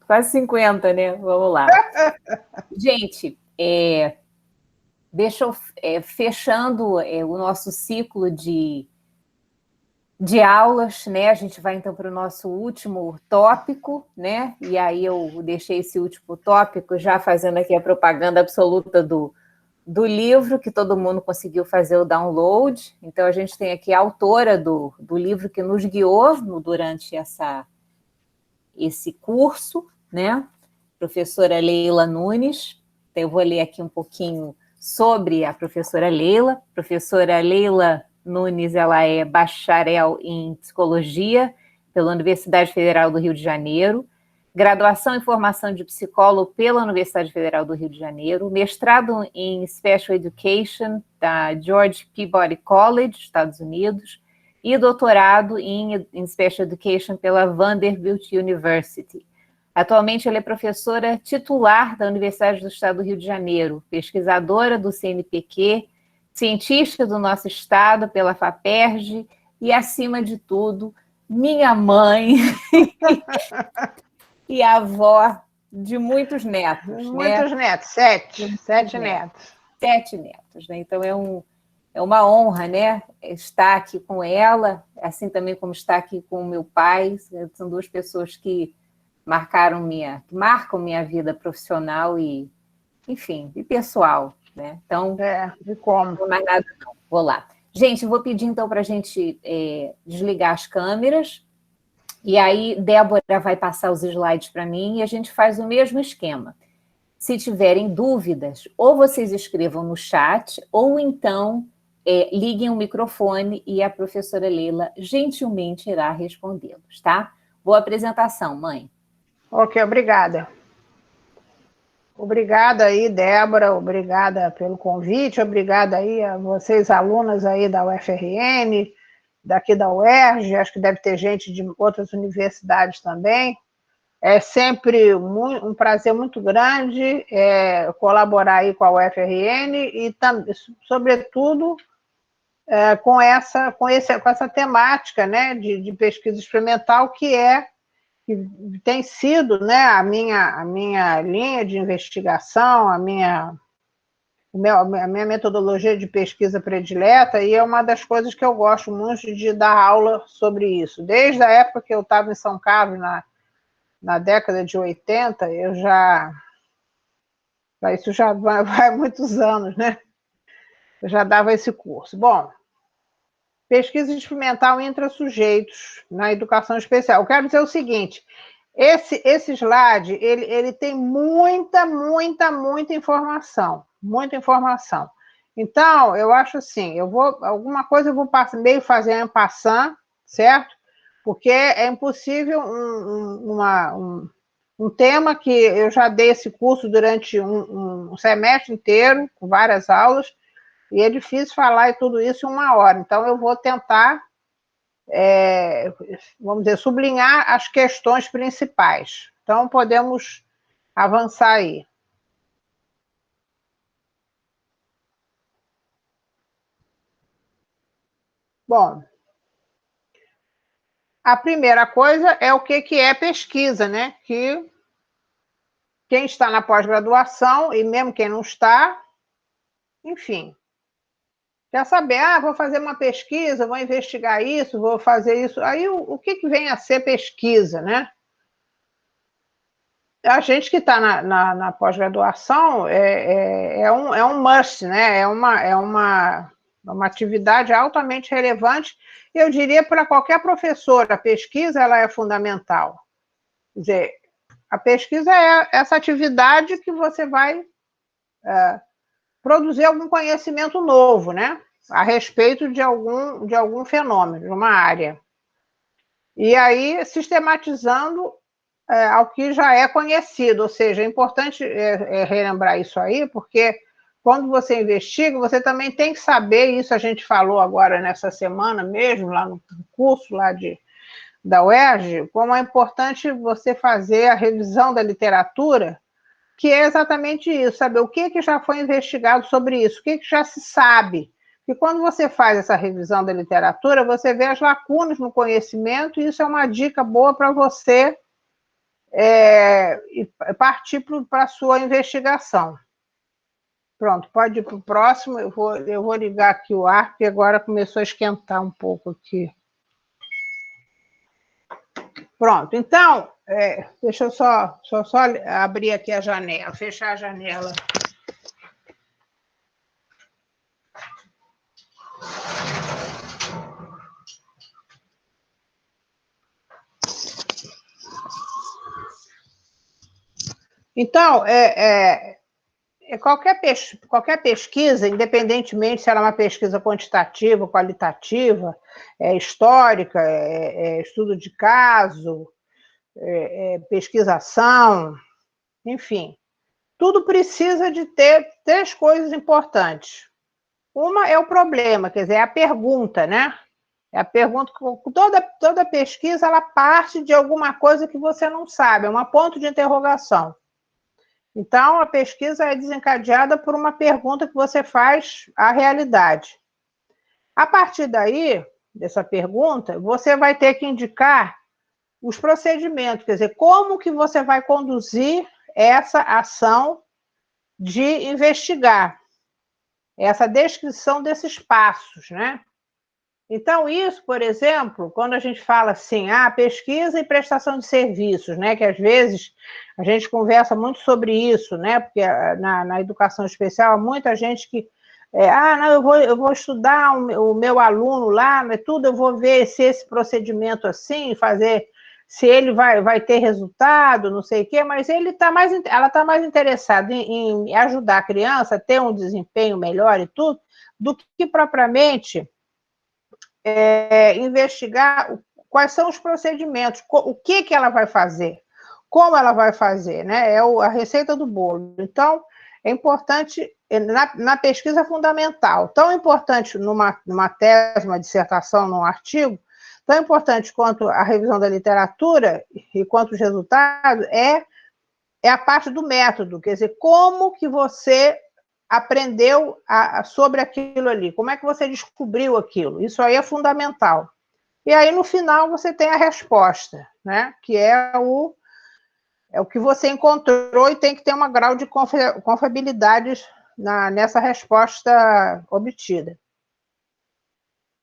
quase 50, né? Vamos lá. Gente, deixa eu fechando o nosso ciclo de aulas, né? A gente vai então para o nosso último tópico, né? E aí eu deixei esse último tópico já fazendo aqui a propaganda absoluta do livro, que todo mundo conseguiu fazer o download. Então a gente tem aqui a autora do livro que nos guiou durante esse curso, né? Professora Leila Nunes. Então, eu vou ler aqui um pouquinho sobre a professora Leila. Professora Leila Nunes, ela é bacharel em psicologia pela Universidade Federal do Rio de Janeiro, graduação em formação de psicólogo pela Universidade Federal do Rio de Janeiro, mestrado em Special Education da George Peabody College, Estados Unidos, e doutorado em Special Education pela Vanderbilt University. Atualmente, ela é professora titular da Universidade do Estado do Rio de Janeiro, pesquisadora do CNPq, cientista do nosso estado pela FAPERJ e, acima de tudo, minha mãe e avó de muitos netos. Muitos netos, sete netos. 7 netos, né? Então, é uma honra, né, estar aqui com ela, assim também como estar aqui com o meu pai. São duas pessoas que marcam minha vida profissional e, enfim, e pessoal, né? Então, de como? Não mais nada, não. Vou lá. Gente, vou pedir então para a gente desligar as câmeras, e aí Débora vai passar os slides para mim e a gente faz o mesmo esquema. Se tiverem dúvidas, ou vocês escrevam no chat, ou então liguem o microfone e a professora Leila gentilmente irá respondê-los, tá? Boa apresentação, mãe. Ok, obrigada. Obrigada aí, Débora, obrigada pelo convite, obrigada aí a vocês, alunas aí da UFRN, daqui da UERJ, acho que deve ter gente de outras universidades também. É sempre um prazer muito grande colaborar aí com a UFRN e, sobretudo, com essa temática, né, de pesquisa experimental que tem sido, né, a minha linha de investigação, a minha metodologia de pesquisa predileta, e é uma das coisas que eu gosto muito de dar aula sobre isso. Desde a época que eu estava em São Carlos, na década de 80, isso já vai muitos anos, né? Eu já dava esse curso. Bom, pesquisa experimental intra-sujeitos na educação especial. Eu quero dizer o seguinte, esse slide, ele tem muita informação, muita informação. Então, eu acho assim, alguma coisa eu vou meio fazer en passant, certo? Porque é impossível um tema que eu já dei esse curso durante um semestre inteiro, com várias aulas, e é difícil falar e tudo isso em 1 hora. Então, eu vou tentar, vamos dizer, sublinhar as questões principais. Então, podemos avançar aí. Bom, a primeira coisa é o que é pesquisa, né? Que quem está na pós-graduação, e mesmo quem não está, enfim, quer saber, vou fazer uma pesquisa, vou investigar isso, vou fazer isso. Aí, o que vem a ser pesquisa, né? A gente que está na pós-graduação é um must, né? É uma atividade altamente relevante, e eu diria para qualquer professor, a pesquisa ela é fundamental. Quer dizer, a pesquisa é essa atividade que você vai produzir algum conhecimento novo, né? A respeito de algum fenômeno, de uma área. E aí, sistematizando ao que já é conhecido, ou seja, é importante relembrar isso aí, porque quando você investiga, você também tem que saber, isso a gente falou agora nessa semana mesmo, lá no curso lá da UERJ, como é importante você fazer a revisão da literatura, que é exatamente isso, saber o que já foi investigado sobre isso, o que já se sabe. E quando você faz essa revisão da literatura, você vê as lacunas no conhecimento, e isso é uma dica boa para você e partir para a sua investigação. Pronto, pode ir para o próximo. Eu vou ligar aqui o ar, porque agora começou a esquentar um pouco aqui. Pronto, então, deixa eu só abrir aqui a janela, fechar a janela. Então, qualquer pesquisa, independentemente se ela é uma pesquisa quantitativa, qualitativa, histórica, estudo de caso, pesquisação, enfim, tudo precisa de ter 3 coisas importantes. Uma é o problema, quer dizer, é a pergunta, né? É a pergunta que toda pesquisa ela parte de alguma coisa que você não sabe, é um ponto de interrogação. Então, a pesquisa é desencadeada por uma pergunta que você faz à realidade. A partir daí, dessa pergunta, você vai ter que indicar os procedimentos, quer dizer, como que você vai conduzir essa ação de investigar, essa descrição desses passos, né? Então, isso, por exemplo, quando a gente fala assim, pesquisa e prestação de serviços, né, que às vezes a gente conversa muito sobre isso, né, porque na educação especial há muita gente que, não, eu vou estudar o meu aluno lá, né, tudo, eu vou ver se esse procedimento assim, fazer, se ele vai ter resultado, não sei o quê, mas ela está mais interessada em ajudar a criança a ter um desempenho melhor e tudo, do que propriamente investigar quais são os procedimentos, o que ela vai fazer, como ela vai fazer, né? É a receita do bolo. Então, é importante, na pesquisa fundamental, tão importante numa tese, uma dissertação, num artigo, tão importante quanto a revisão da literatura e quanto os resultados, é a parte do método, quer dizer, como que você aprendeu sobre aquilo ali, como é que você descobriu aquilo, isso aí é fundamental. E aí, no final, você tem a resposta, né? Que é o que você encontrou e tem que ter um grau de confiabilidade nessa resposta obtida.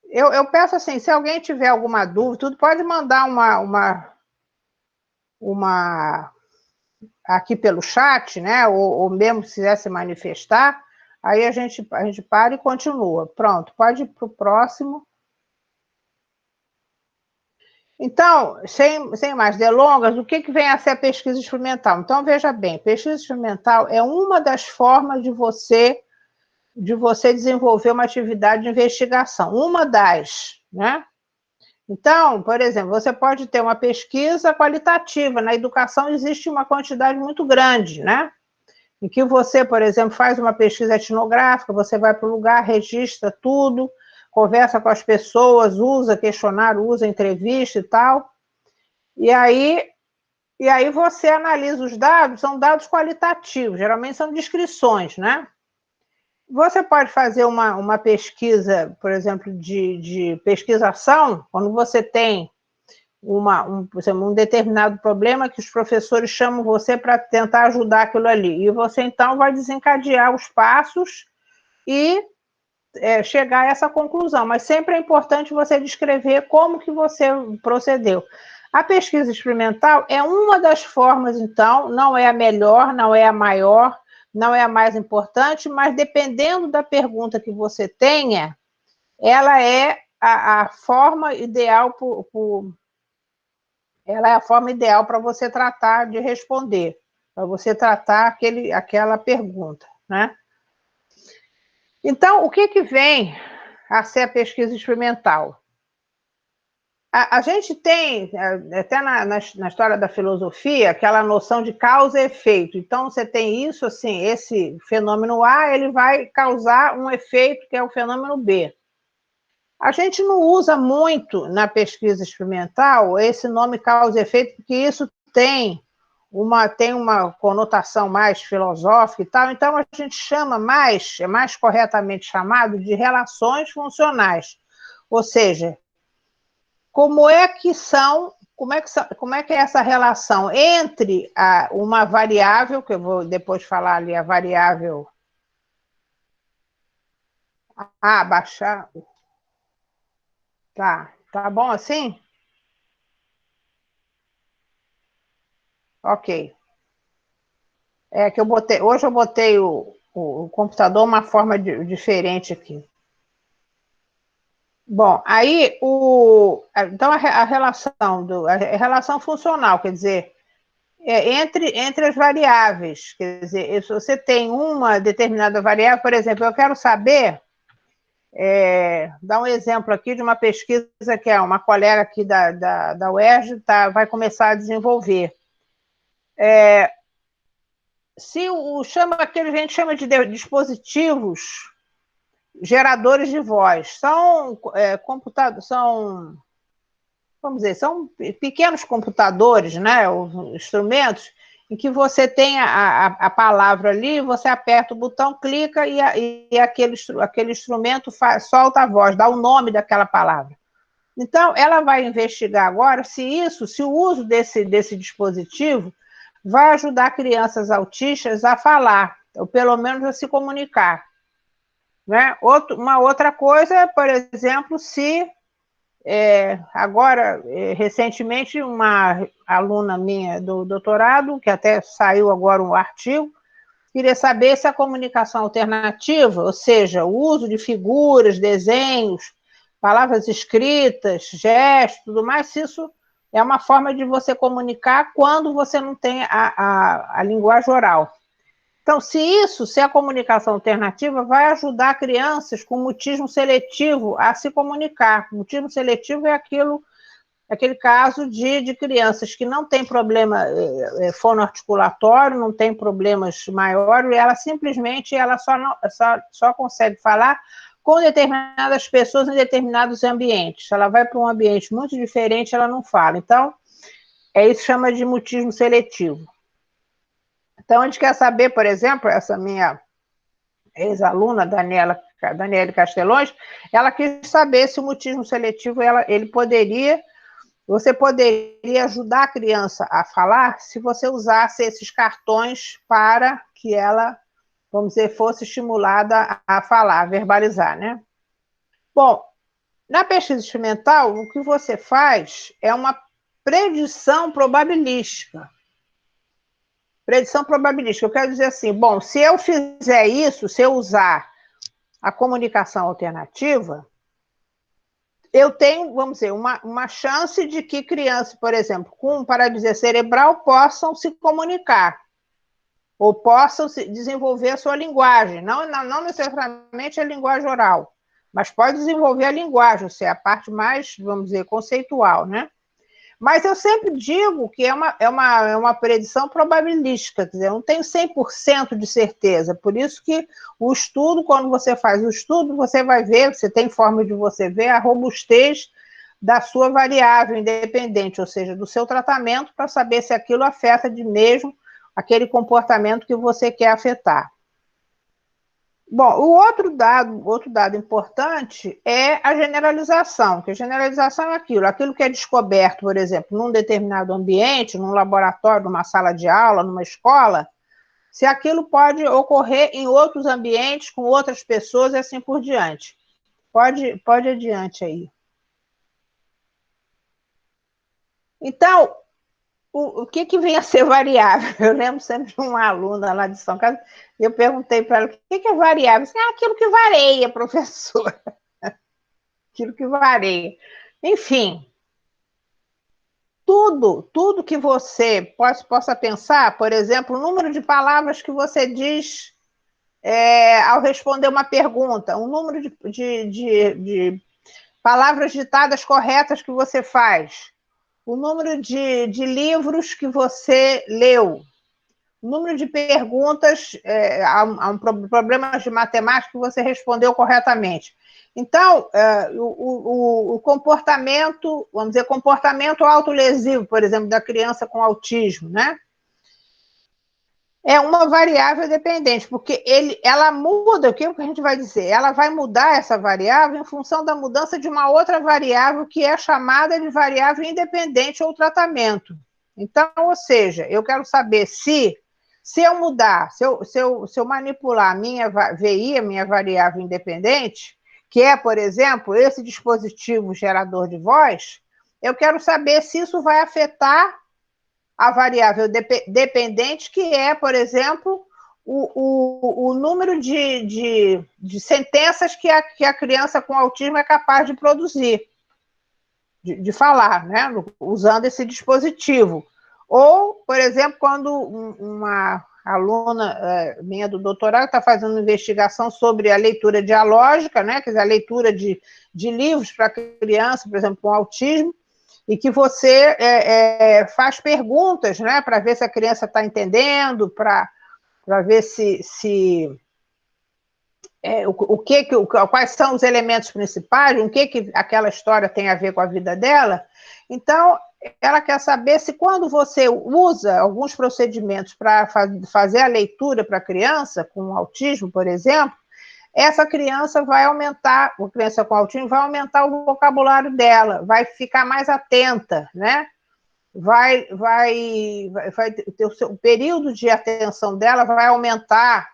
Eu peço assim, se alguém tiver alguma dúvida, tudo pode mandar uma aqui pelo chat, né? Ou mesmo se quiser se manifestar, aí a gente para e continua. Pronto, pode ir para o próximo. Então, sem mais delongas, o que vem a ser a pesquisa experimental? Então, veja bem, pesquisa experimental é uma das formas de você desenvolver uma atividade de investigação, uma das, né? Então, por exemplo, você pode ter uma pesquisa qualitativa. Na educação existe uma quantidade muito grande, né? Em que você, por exemplo, faz uma pesquisa etnográfica, você vai para o lugar, registra tudo, conversa com as pessoas, usa questionário, usa entrevista e tal. E aí você analisa os dados, são dados qualitativos, geralmente são descrições, né? Você pode fazer uma pesquisa, por exemplo, de pesquisação, quando você tem por exemplo, um determinado problema que os professores chamam você para tentar ajudar aquilo ali. E você, então, vai desencadear os passos e chegar a essa conclusão. Mas sempre é importante você descrever como que você procedeu. A pesquisa experimental é uma das formas, então, não é a melhor, não é a maior, não é a mais importante, mas dependendo da pergunta que você tenha, ela é a forma ideal ela é a forma ideal para você tratar de responder, para você tratar aquela pergunta, né? Então, o que vem a ser a pesquisa experimental? A gente tem, até na história da filosofia, aquela noção de causa e efeito. Então, você tem isso, assim, esse fenômeno A, ele vai causar um efeito que é o fenômeno B. A gente não usa muito na pesquisa experimental esse nome causa e efeito, porque isso tem uma conotação mais filosófica e tal, então a gente chama é mais corretamente chamado de relações funcionais. Ou seja, como é que são, como é que é essa relação entre uma variável, que eu vou depois falar ali, a variável... baixar... Tá bom assim? Ok. É que hoje eu botei o computador uma forma diferente aqui. Bom, aí então a relação funcional, quer dizer, entre as variáveis, quer dizer, se você tem uma determinada variável, por exemplo, eu quero saber, dar um exemplo aqui de uma pesquisa que uma colega aqui da UERJ vai começar a desenvolver. Se que a gente chama de dispositivos geradores de voz, são computadores, vamos dizer, são pequenos computadores, né, instrumentos, em que você tem a palavra ali, você aperta o botão, clica e aquele instrumento solta a voz, dá o nome daquela palavra. Então, ela vai investigar agora se o uso desse dispositivo vai ajudar crianças autistas a falar, ou pelo menos a se comunicar. Né? Uma outra coisa, por exemplo, se agora, recentemente, uma aluna minha do doutorado, que até saiu agora um artigo, queria saber se a comunicação alternativa, ou seja, o uso de figuras, desenhos, palavras escritas, gestos, tudo mais, se isso é uma forma de você comunicar quando você não tem a linguagem oral. Então, se a comunicação alternativa vai ajudar crianças com mutismo seletivo a se comunicar. Mutismo seletivo é aquele caso de crianças que não têm problema fonoarticulatório, não tem problemas maiores, e ela simplesmente só consegue falar com determinadas pessoas em determinados ambientes. Ela vai para um ambiente muito diferente, ela não fala. Então, isso chama de mutismo seletivo. Então, a gente quer saber, por exemplo, essa minha ex-aluna, Daniele Castelões, ela quis saber se o mutismo seletivo, você poderia ajudar a criança a falar se você usasse esses cartões para que ela, vamos dizer, fosse estimulada a falar, a verbalizar, né? Bom, na pesquisa experimental, o que você faz é uma predição probabilística. Predição probabilística, eu quero dizer assim, bom, se eu fizer isso, se eu usar a comunicação alternativa, eu tenho, vamos dizer, uma chance de que crianças, por exemplo, com paralisia cerebral possam se comunicar, ou possam desenvolver a sua linguagem, não necessariamente a linguagem oral, mas pode desenvolver a linguagem, ou seja, a parte mais, vamos dizer, conceitual, né? Mas eu sempre digo que é uma predição probabilística, quer dizer, eu não tenho 100% de certeza, por isso que o estudo, quando você faz o estudo, você vai ver, você tem forma de você ver a robustez da sua variável independente, ou seja, do seu tratamento, para saber se aquilo afeta de mesmo aquele comportamento que você quer afetar. Bom, o outro dado importante é a generalização, que a generalização é aquilo que é descoberto, por exemplo, num determinado ambiente, num laboratório, numa sala de aula, numa escola, se aquilo pode ocorrer em outros ambientes, com outras pessoas e assim por diante. Pode adiante aí. Então, o que vem a ser variável? Eu lembro sempre de uma aluna lá de São Carlos, e eu perguntei para ela, o que é variável? Aquilo que varia, professora. Aquilo que varia. Enfim, tudo que você possa pensar, por exemplo, o número de palavras que você diz ao responder uma pergunta, o número de palavras ditadas corretas que você faz, o número de livros que você leu, o número de perguntas, problemas de matemática que você respondeu corretamente. Então, o comportamento, vamos dizer, comportamento autolesivo, por exemplo, da criança com autismo, né? É uma variável dependente, porque ela muda, o que a gente vai dizer? Ela vai mudar essa variável em função da mudança de uma outra variável que é chamada de variável independente ou tratamento. Então, ou seja, eu quero saber se eu mudar, se eu manipular a minha VI, a minha variável independente, que é, por exemplo, esse dispositivo gerador de voz, eu quero saber se isso vai afetar a variável dependente, que é, por exemplo, o número de sentenças que a criança com autismo é capaz de produzir, de falar, né, usando esse dispositivo. Ou, por exemplo, quando uma aluna minha do doutorado está fazendo investigação sobre a leitura dialógica, né, quer dizer, a leitura de livros para criança, por exemplo, com autismo, e que você faz perguntas, né, para ver se a criança está entendendo, para ver quais são os elementos principais, o que aquela história tem a ver com a vida dela. Então, ela quer saber se quando você usa alguns procedimentos para fazer a leitura para a criança com autismo, por exemplo, essa criança vai aumentar, a criança com autismo vai aumentar o vocabulário dela, vai ficar mais atenta, né? Vai ter o período de atenção dela vai aumentar,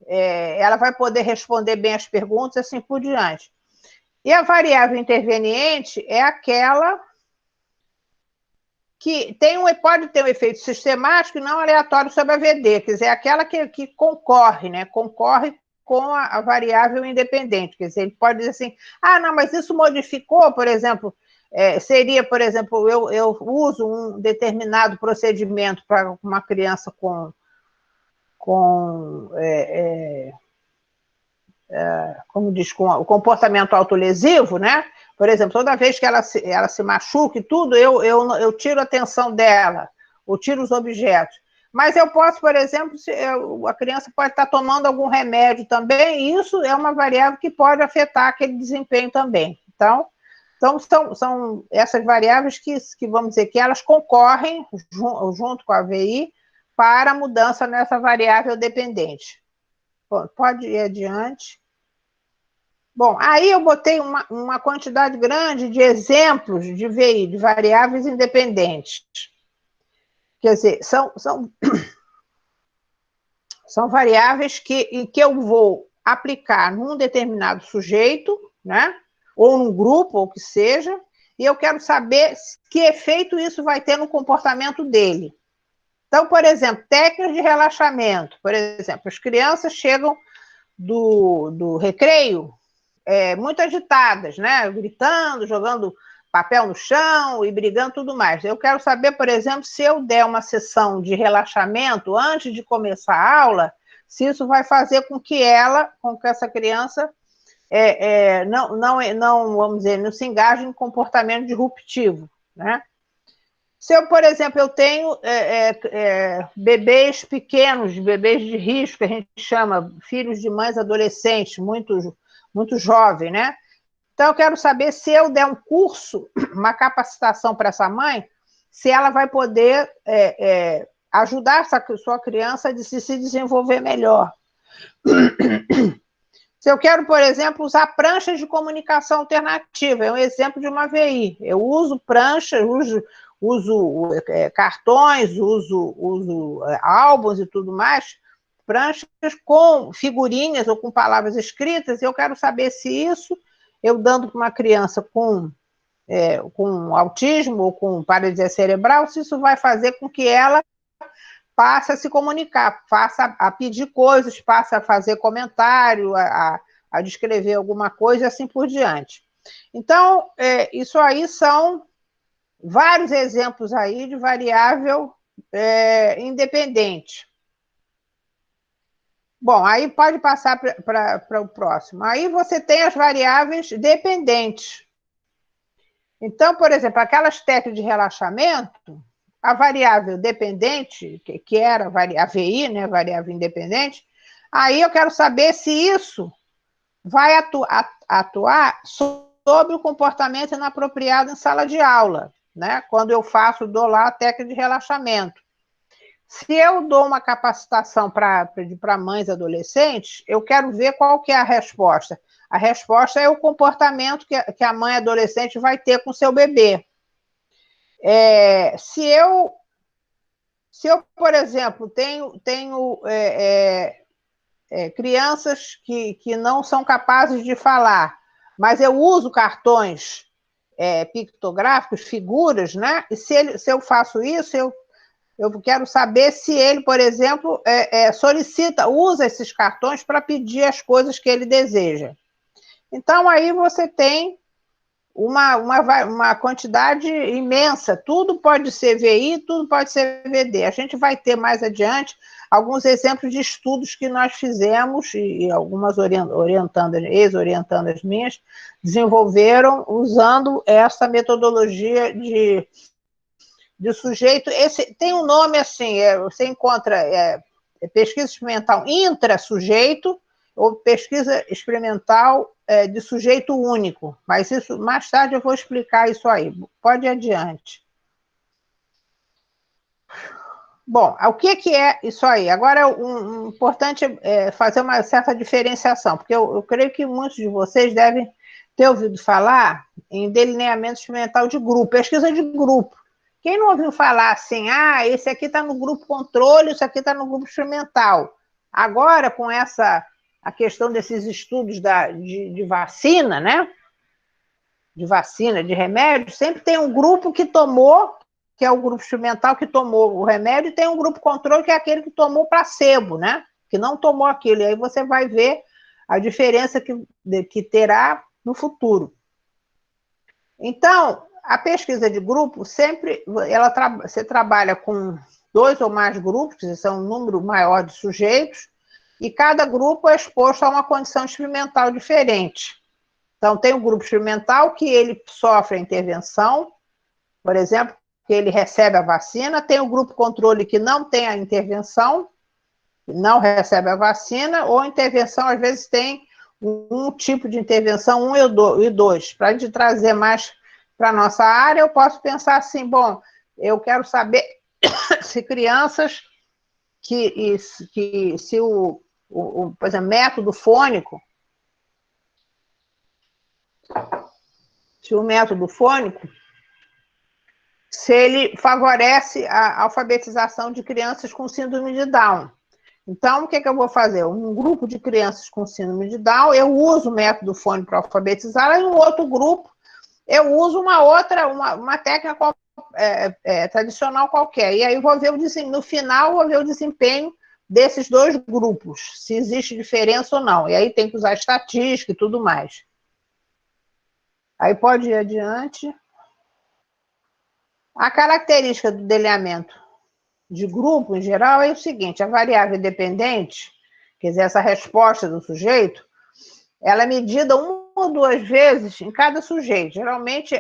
ela vai poder responder bem as perguntas, assim por diante. E a variável interveniente é aquela que pode ter um efeito sistemático e não aleatório sobre a VD, quer dizer, aquela que concorre, né? Concorre com a variável independente, quer dizer, ele pode dizer assim, não, mas isso modificou, por exemplo, seria, por exemplo, eu uso um determinado procedimento para uma criança com como diz, com o comportamento autolesivo, né? Por exemplo, toda vez que ela se machuca e tudo, eu tiro a atenção dela, ou tiro os objetos. Mas eu posso, por exemplo, a criança pode estar tomando algum remédio também, e isso é uma variável que pode afetar aquele desempenho também. Então são essas variáveis que, vamos dizer, que elas concorrem junto com a VI para a mudança nessa variável dependente. Pode ir adiante. Bom, aí eu botei uma quantidade grande de exemplos de VI, de variáveis independentes. Quer dizer, são variáveis em que eu vou aplicar num determinado sujeito, né? Ou num grupo, ou que seja, e eu quero saber que efeito isso vai ter no comportamento dele. Então, por exemplo, técnicas de relaxamento. Por exemplo, as crianças chegam do recreio muito agitadas, né? Gritando, jogando papel no chão e brigando, tudo mais. Eu quero saber, por exemplo, se eu der uma sessão de relaxamento antes de começar a aula, se isso vai fazer com que essa criança não, vamos dizer, não se engaje em comportamento disruptivo, né? Se eu, por exemplo, eu tenho bebês pequenos, bebês de risco, que a gente chama filhos de mães adolescentes, muito jovem, né? Então, eu quero saber se eu der um curso, uma capacitação para essa mãe, se ela vai poder ajudar essa sua criança a se desenvolver melhor. Se eu quero, por exemplo, usar pranchas de comunicação alternativa, é um exemplo de uma VI. Eu uso pranchas, uso cartões, uso álbuns e tudo mais, pranchas com figurinhas ou com palavras escritas, e eu quero saber se isso, eu dando para uma criança com autismo ou com paralisia cerebral, se isso vai fazer com que ela passe a se comunicar, passe a pedir coisas, passe a fazer comentário, a descrever alguma coisa e assim por diante. Então, isso aí são vários exemplos aí de variável independente. Bom, aí pode passar para o próximo. Aí você tem as variáveis dependentes. Então, por exemplo, aquelas técnicas de relaxamento, a variável dependente, que era a VI, né, variável independente, aí eu quero saber se isso vai atuar sobre o comportamento inapropriado em sala de aula, né, quando eu dou lá a técnica de relaxamento. Se eu dou uma capacitação para mães e adolescentes, eu quero ver qual que é a resposta. A resposta é o comportamento que a mãe adolescente vai ter com o seu bebê. Se eu, por exemplo, tenho crianças que não são capazes de falar, mas eu uso cartões pictográficos, figuras, né? E se eu faço isso, eu quero saber se ele, por exemplo, usa esses cartões para pedir as coisas que ele deseja. Então, aí você tem uma quantidade imensa. Tudo pode ser VI, tudo pode ser VD. A gente vai ter mais adiante alguns exemplos de estudos que nós fizemos, e algumas ex-orientandas minhas desenvolveram usando essa metodologia de sujeito. Tem um nome assim, você encontra pesquisa experimental intra-sujeito ou pesquisa experimental de sujeito único, mas isso mais tarde eu vou explicar isso aí. Pode ir adiante. Bom, o que é isso aí? Agora, importante é fazer uma certa diferenciação, porque eu creio que muitos de vocês devem ter ouvido falar em delineamento experimental de grupo, pesquisa de grupo. Quem não ouviu falar assim, esse aqui está no grupo controle, esse aqui está no grupo experimental. Agora, com a questão desses estudos de vacina, né? De vacina, de remédio, sempre tem um grupo que tomou, que é o grupo experimental que tomou o remédio, e tem um grupo controle, que é aquele que tomou placebo, né? Que não tomou aquilo. E aí você vai ver a diferença que terá no futuro. Então, a pesquisa de grupo, sempre você trabalha com 2 ou mais grupos, que são um número maior de sujeitos, e cada grupo é exposto a uma condição experimental diferente. Então, tem o grupo experimental que ele sofre a intervenção, por exemplo, que ele recebe a vacina, tem o grupo controle que não tem a intervenção, não recebe a vacina, ou a intervenção, às vezes, tem um tipo de intervenção, 1 e 2. Para a gente trazer mais para a nossa área, eu posso pensar assim, bom, eu quero saber se crianças se por exemplo, método fônico, se o método fônico, se ele favorece a alfabetização de crianças com síndrome de Down. Então, o que eu vou fazer? Um grupo de crianças com síndrome de Down, eu uso o método fônico para alfabetizar, e um outro grupo, eu uso uma técnica tradicional qualquer. E aí eu vou ver no final, eu vou ver o desempenho desses 2 grupos, se existe diferença ou não. E aí tem que usar estatística e tudo mais. Aí pode ir adiante. A característica do delineamento de grupo, em geral, é o seguinte: a variável dependente, quer dizer, essa resposta do sujeito, ela é medida 1 ou 2 vezes em cada sujeito. Geralmente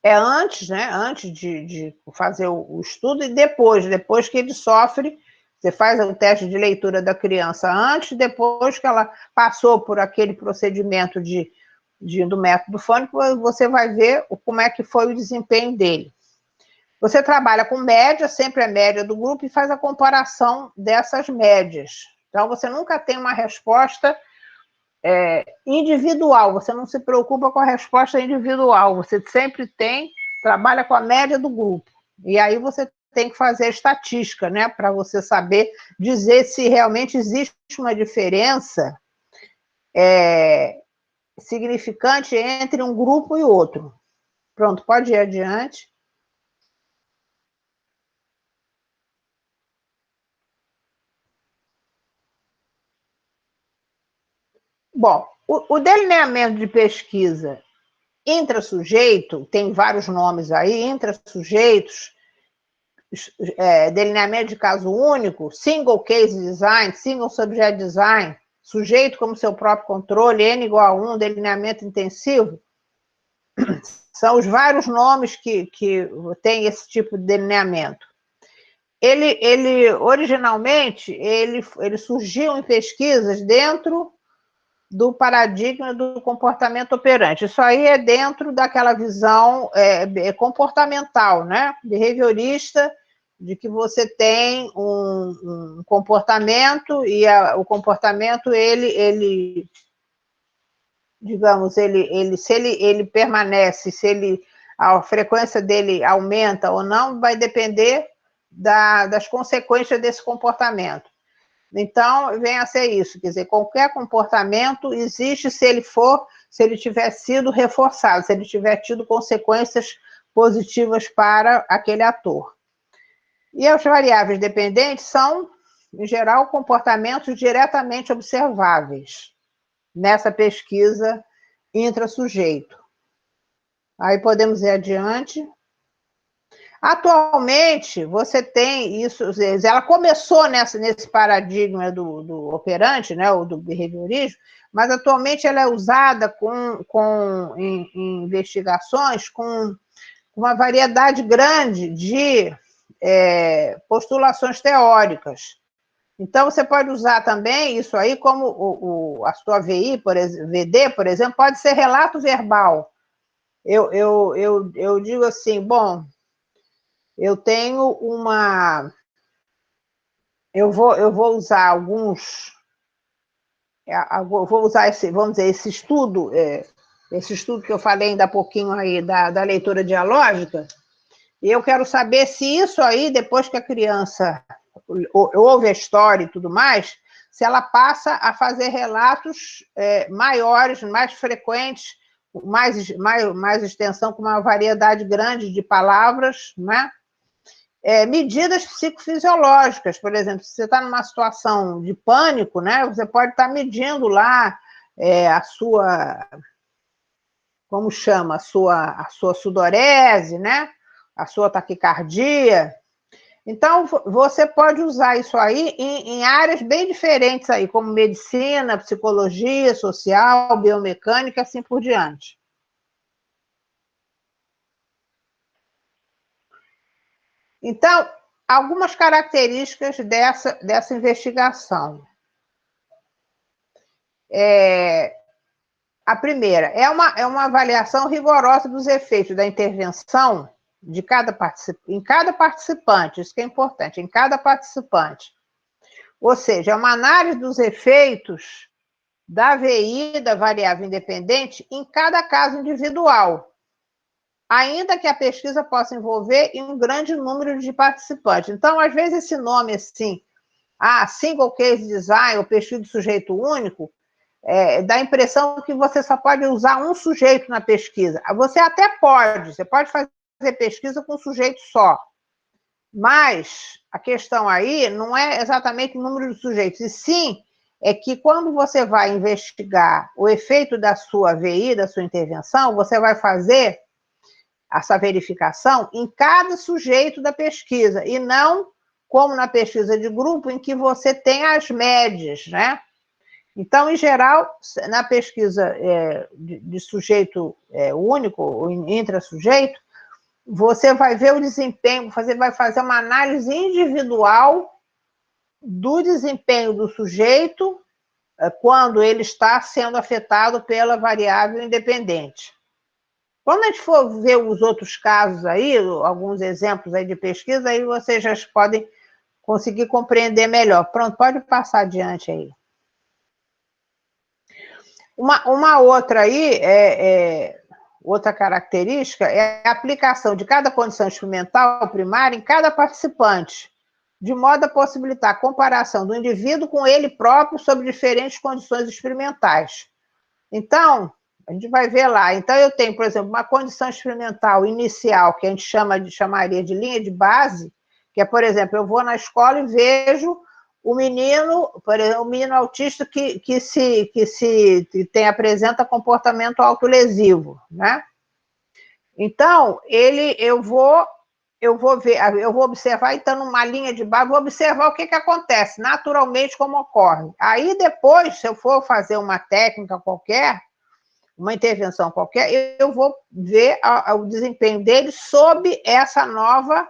antes, né? Antes de fazer o estudo, e depois que ele sofre. Você faz o teste de leitura da criança antes, depois que ela passou por aquele procedimento do método fônico, você vai ver como é que foi o desempenho dele. Você trabalha com média, sempre a média do grupo, e faz a comparação dessas médias. Então, você nunca tem uma resposta individual, você não se preocupa com a resposta individual, você sempre trabalha com a média do grupo. E aí você tem que fazer a estatística, né, para você saber dizer se realmente existe uma diferença significante entre um grupo e outro. Pronto, pode ir adiante. Bom, o delineamento de pesquisa intrassujeito, tem vários nomes aí, intrassujeitos, delineamento de caso único, single case design, single subject design, sujeito como seu próprio controle, N igual a 1, delineamento intensivo, são os vários nomes que tem esse tipo de delineamento. Ele originalmente, ele surgiu em pesquisas dentro do paradigma do comportamento operante. Isso aí é dentro daquela visão comportamental, né? Behaviorista de que você tem um comportamento e o comportamento, digamos, se ele permanece, se a frequência dele aumenta ou não, vai depender das consequências desse comportamento. Então, vem a ser isso, quer dizer, qualquer comportamento existe se ele tiver sido reforçado, se ele tiver tido consequências positivas para aquele ator. E as variáveis dependentes são, em geral, comportamentos diretamente observáveis nessa pesquisa intrassujeito. Aí podemos ir adiante. Atualmente, você tem isso, ela começou nesse paradigma do operante, né, ou do behaviorismo, mas atualmente ela é usada em investigações com uma variedade grande de postulações teóricas. Então, você pode usar também isso aí como a sua VD, por exemplo, pode ser relato verbal. Eu digo assim, bom, eu tenho eu vou usar alguns... vou usar vamos dizer, esse estudo que eu falei ainda há pouquinho aí da leitura dialógica, e eu quero saber se isso aí, depois que a criança ouve a história e tudo mais, se ela passa a fazer relatos maiores, mais frequentes, mais extensão, com uma variedade grande de palavras, né? Medidas psicofisiológicas, por exemplo, se você está numa situação de pânico, né, você pode estar medindo lá a sua, como chama, a sua sudorese, né, a sua taquicardia. Então, você pode usar isso aí em áreas bem diferentes aí, como medicina, psicologia social, biomecânica, assim por diante. Então, algumas características dessa investigação. A primeira, é uma avaliação rigorosa dos efeitos da intervenção em cada participante, isso que é importante, em cada participante. Ou seja, é uma análise dos efeitos da VI, da variável independente, em cada caso individual, ainda que a pesquisa possa envolver um grande número de participantes. Então, às vezes, esse nome assim, single case design, ou pesquisa de sujeito único, dá a impressão que você só pode usar um sujeito na pesquisa. Você pode fazer pesquisa com um sujeito só, mas a questão aí não é exatamente o número de sujeitos, e sim é que quando você vai investigar o efeito da sua VI, da sua intervenção, você vai fazer essa verificação em cada sujeito da pesquisa, e não como na pesquisa de grupo, em que você tem as médias, né? Então, em geral, na pesquisa de sujeito único, ou intrassujeito, você vai ver o desempenho, você vai fazer uma análise individual do desempenho do sujeito quando ele está sendo afetado pela variável independente. Quando a gente for ver os outros casos aí, alguns exemplos aí de pesquisa, aí vocês já podem conseguir compreender melhor. Pronto, pode passar adiante aí. Uma outra aí, outra característica, é a aplicação de cada condição experimental primária em cada participante, de modo a possibilitar a comparação do indivíduo com ele próprio sobre diferentes condições experimentais. Então, a gente vai ver lá. Então, eu tenho, por exemplo, uma condição experimental inicial, que a gente chamaria de linha de base, que é, por exemplo, eu vou na escola e vejo o menino, por exemplo, o menino autista que apresenta comportamento autolesivo, né? Então, eu vou observar, então, numa linha de base, vou observar o que acontece, naturalmente, como ocorre. Aí, depois, se eu for fazer uma técnica qualquer, uma intervenção qualquer, eu vou ver o desempenho dele sob essa nova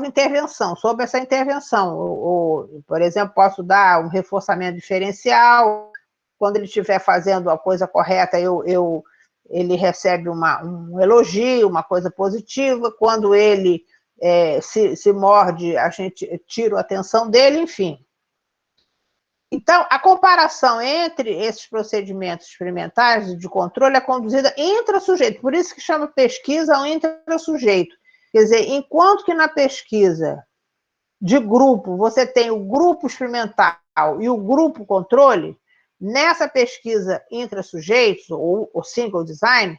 intervenção, sob essa intervenção. Por exemplo, posso dar um reforçamento diferencial, quando ele estiver fazendo a coisa correta, ele recebe um elogio, uma coisa positiva, quando ele se morde, a gente tira a atenção dele, enfim. Então, a comparação entre esses procedimentos experimentais de controle é conduzida intra-sujeito, por isso que chama pesquisa ao intra-sujeito. Quer dizer, enquanto que na pesquisa de grupo você tem o grupo experimental e o grupo controle, nessa pesquisa intra-sujeitos, ou single design,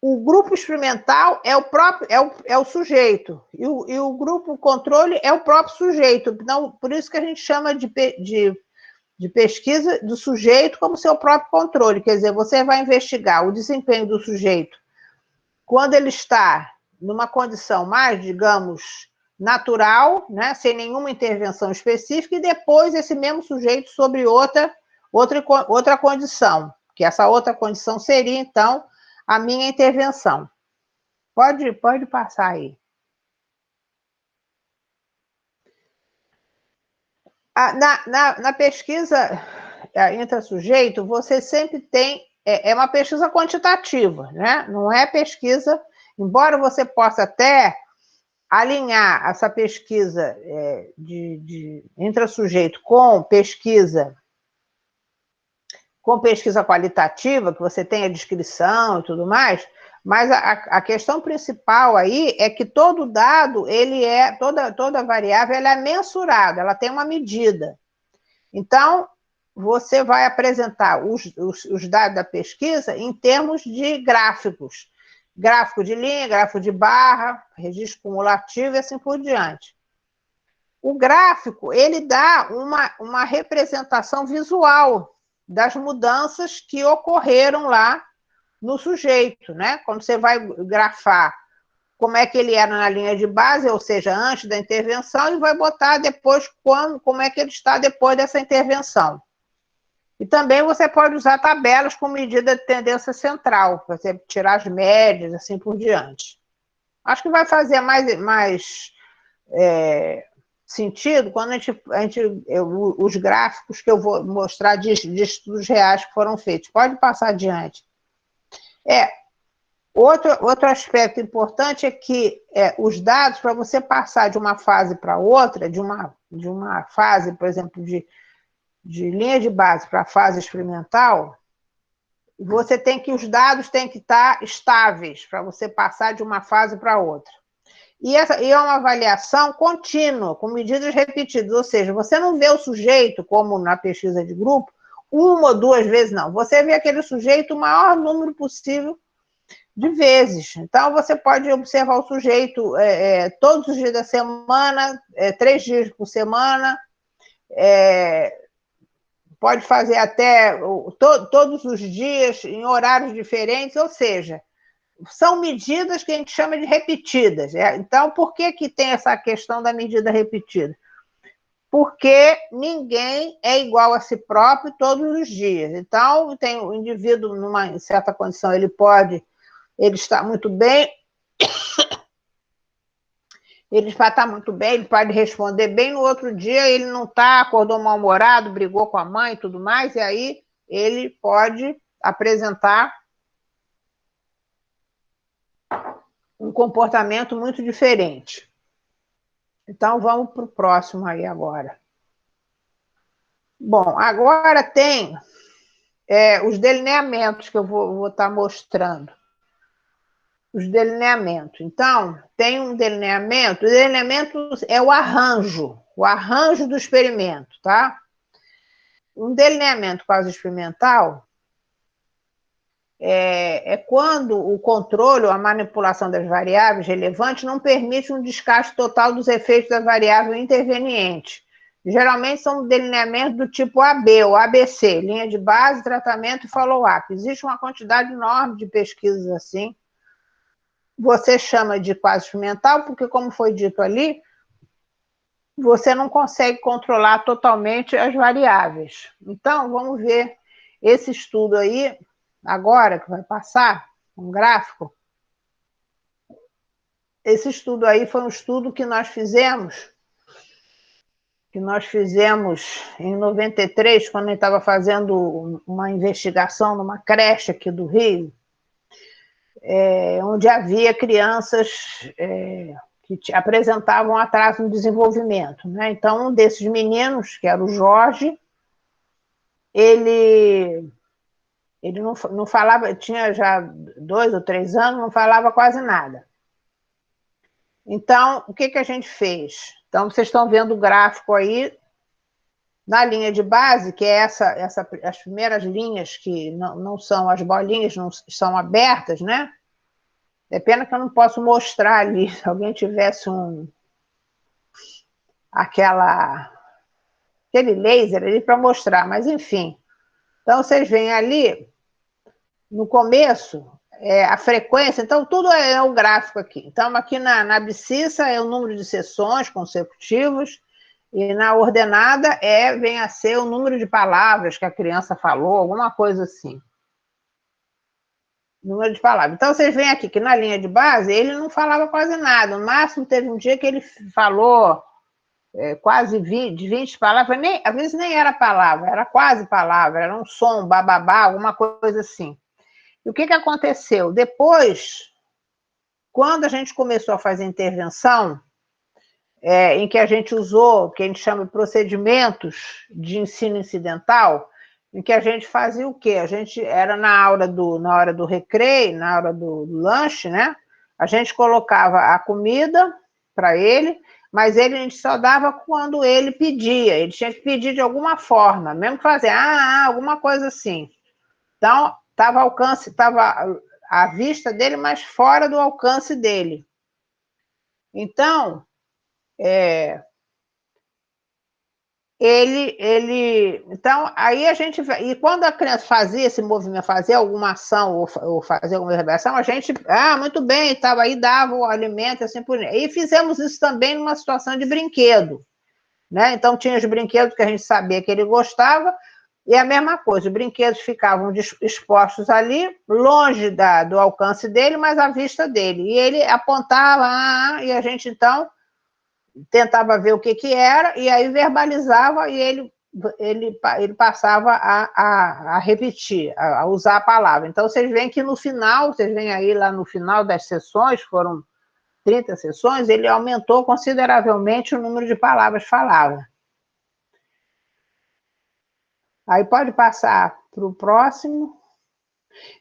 o grupo experimental é o próprio, é o sujeito, e o grupo controle é o próprio sujeito. Então, por isso que a gente chama de pesquisa do sujeito como seu próprio controle. Quer dizer, você vai investigar o desempenho do sujeito quando ele está numa condição mais, digamos, natural, né, sem nenhuma intervenção específica, e depois esse mesmo sujeito sobre outra condição, que essa outra condição seria, então, a minha intervenção. Pode passar aí. Na pesquisa intra-sujeito, você sempre tem... É uma pesquisa quantitativa, né? Não é pesquisa... Embora você possa até alinhar essa pesquisa de intra-sujeito com pesquisa qualitativa, que você tem a descrição e tudo mais, mas a questão principal aí é que todo dado, toda variável, ela é mensurada, ela tem uma medida. Então, você vai apresentar os dados da pesquisa em termos de gráficos. Gráfico de linha, gráfico de barra, registro cumulativo e assim por diante. O gráfico, ele dá uma representação visual das mudanças que ocorreram lá no sujeito, né? Quando você vai grafar como é que ele era na linha de base, ou seja, antes da intervenção, e vai botar depois como é que ele está depois dessa intervenção. E também você pode usar tabelas com medida de tendência central, para você tirar as médias, assim por diante. Acho que vai fazer mais sentido quando os gráficos que eu vou mostrar de estudos reais que foram feitos. Pode passar adiante. Outro aspecto importante é que os dados, para você passar de uma fase para outra, de uma fase, por exemplo, de linha de base para a fase experimental, os dados têm que estar estáveis para você passar de uma fase para outra. E é uma avaliação contínua, com medidas repetidas, ou seja, você não vê o sujeito, como na pesquisa de grupo, uma ou duas vezes, não. Você vê aquele sujeito o maior número possível de vezes. Então, você pode observar o sujeito todos os dias da semana, 3 dias por semana, pode fazer até todos os dias, em horários diferentes, ou seja, são medidas que a gente chama de repetidas. Então, por que tem essa questão da medida repetida? Porque ninguém é igual a si próprio todos os dias. Então, tem o indivíduo, numa certa condição, ele está muito bem, ele pode responder bem, no outro dia ele não está, acordou mal-humorado, brigou com a mãe e tudo mais, e aí ele pode apresentar um comportamento muito diferente. Então, vamos para o próximo aí agora. Bom, agora tem os delineamentos que eu vou estar mostrando. Os delineamentos. Então, tem um delineamento. O delineamento é o arranjo do experimento, tá? Um delineamento quase experimental é quando o controle ou a manipulação das variáveis relevantes não permite um descarte total dos efeitos da variável interveniente. Geralmente são delineamentos do tipo AB ou ABC, linha de base, tratamento e follow-up. Existe uma quantidade enorme de pesquisas assim. Você chama de quase experimental porque, como foi dito ali, você não consegue controlar totalmente as variáveis. Então, vamos ver esse estudo aí, agora, que vai passar, um gráfico. Esse estudo aí foi um estudo que nós fizemos em 93, quando a gente estava fazendo uma investigação numa creche aqui do Rio. onde havia crianças que apresentavam atraso no desenvolvimento, né? Então, um desses meninos, que era o Jorge, ele não falava, tinha já 2 ou 3 anos, não falava quase nada. Então, o que a gente fez? Então, vocês estão vendo o gráfico aí, na linha de base, que é as primeiras linhas que não são as bolinhas, não são abertas, né? É pena que eu não posso mostrar ali, se alguém tivesse aquele laser ali para mostrar, mas enfim. Então, vocês veem ali, no começo, a frequência, então tudo é o gráfico aqui. Então, aqui na abscissa é o número de sessões consecutivas, e na ordenada vem a ser o número de palavras que a criança falou, alguma coisa assim. Número de palavras. Então, vocês veem aqui que na linha de base ele não falava quase nada. No máximo, teve um dia que ele falou quase 20 palavras, às vezes nem era palavra, era quase palavra, era um som, bababá, alguma coisa assim. E o que aconteceu? Depois, quando a gente começou a fazer intervenção, em que a gente usou o que a gente chama de procedimentos de ensino incidental, em que a gente fazia o quê? A gente era na hora do recreio, na hora do lanche, né? A gente colocava a comida para ele, mas a gente só dava quando ele pedia. Ele tinha que pedir de alguma forma, mesmo que fazer alguma coisa assim. Então, estava a vista dele, mas fora do alcance dele. Então, então, aí a gente... E quando a criança fazia esse movimento, fazia alguma ação ou fazia alguma reversão, a gente... muito bem, estava aí, dava o alimento, assim por diante. E fizemos isso também numa situação de brinquedo, né? Então, tinha os brinquedos que a gente sabia que ele gostava, e a mesma coisa, os brinquedos ficavam expostos ali, longe do alcance dele, mas à vista dele. E ele apontava, e a gente, então, tentava ver o que era, e aí verbalizava, e ele passava a repetir, a usar a palavra. Então, vocês veem que no final, vocês veem aí lá no final das sessões, foram 30 sessões, ele aumentou consideravelmente o número de palavras faladas. Aí pode passar para o próximo.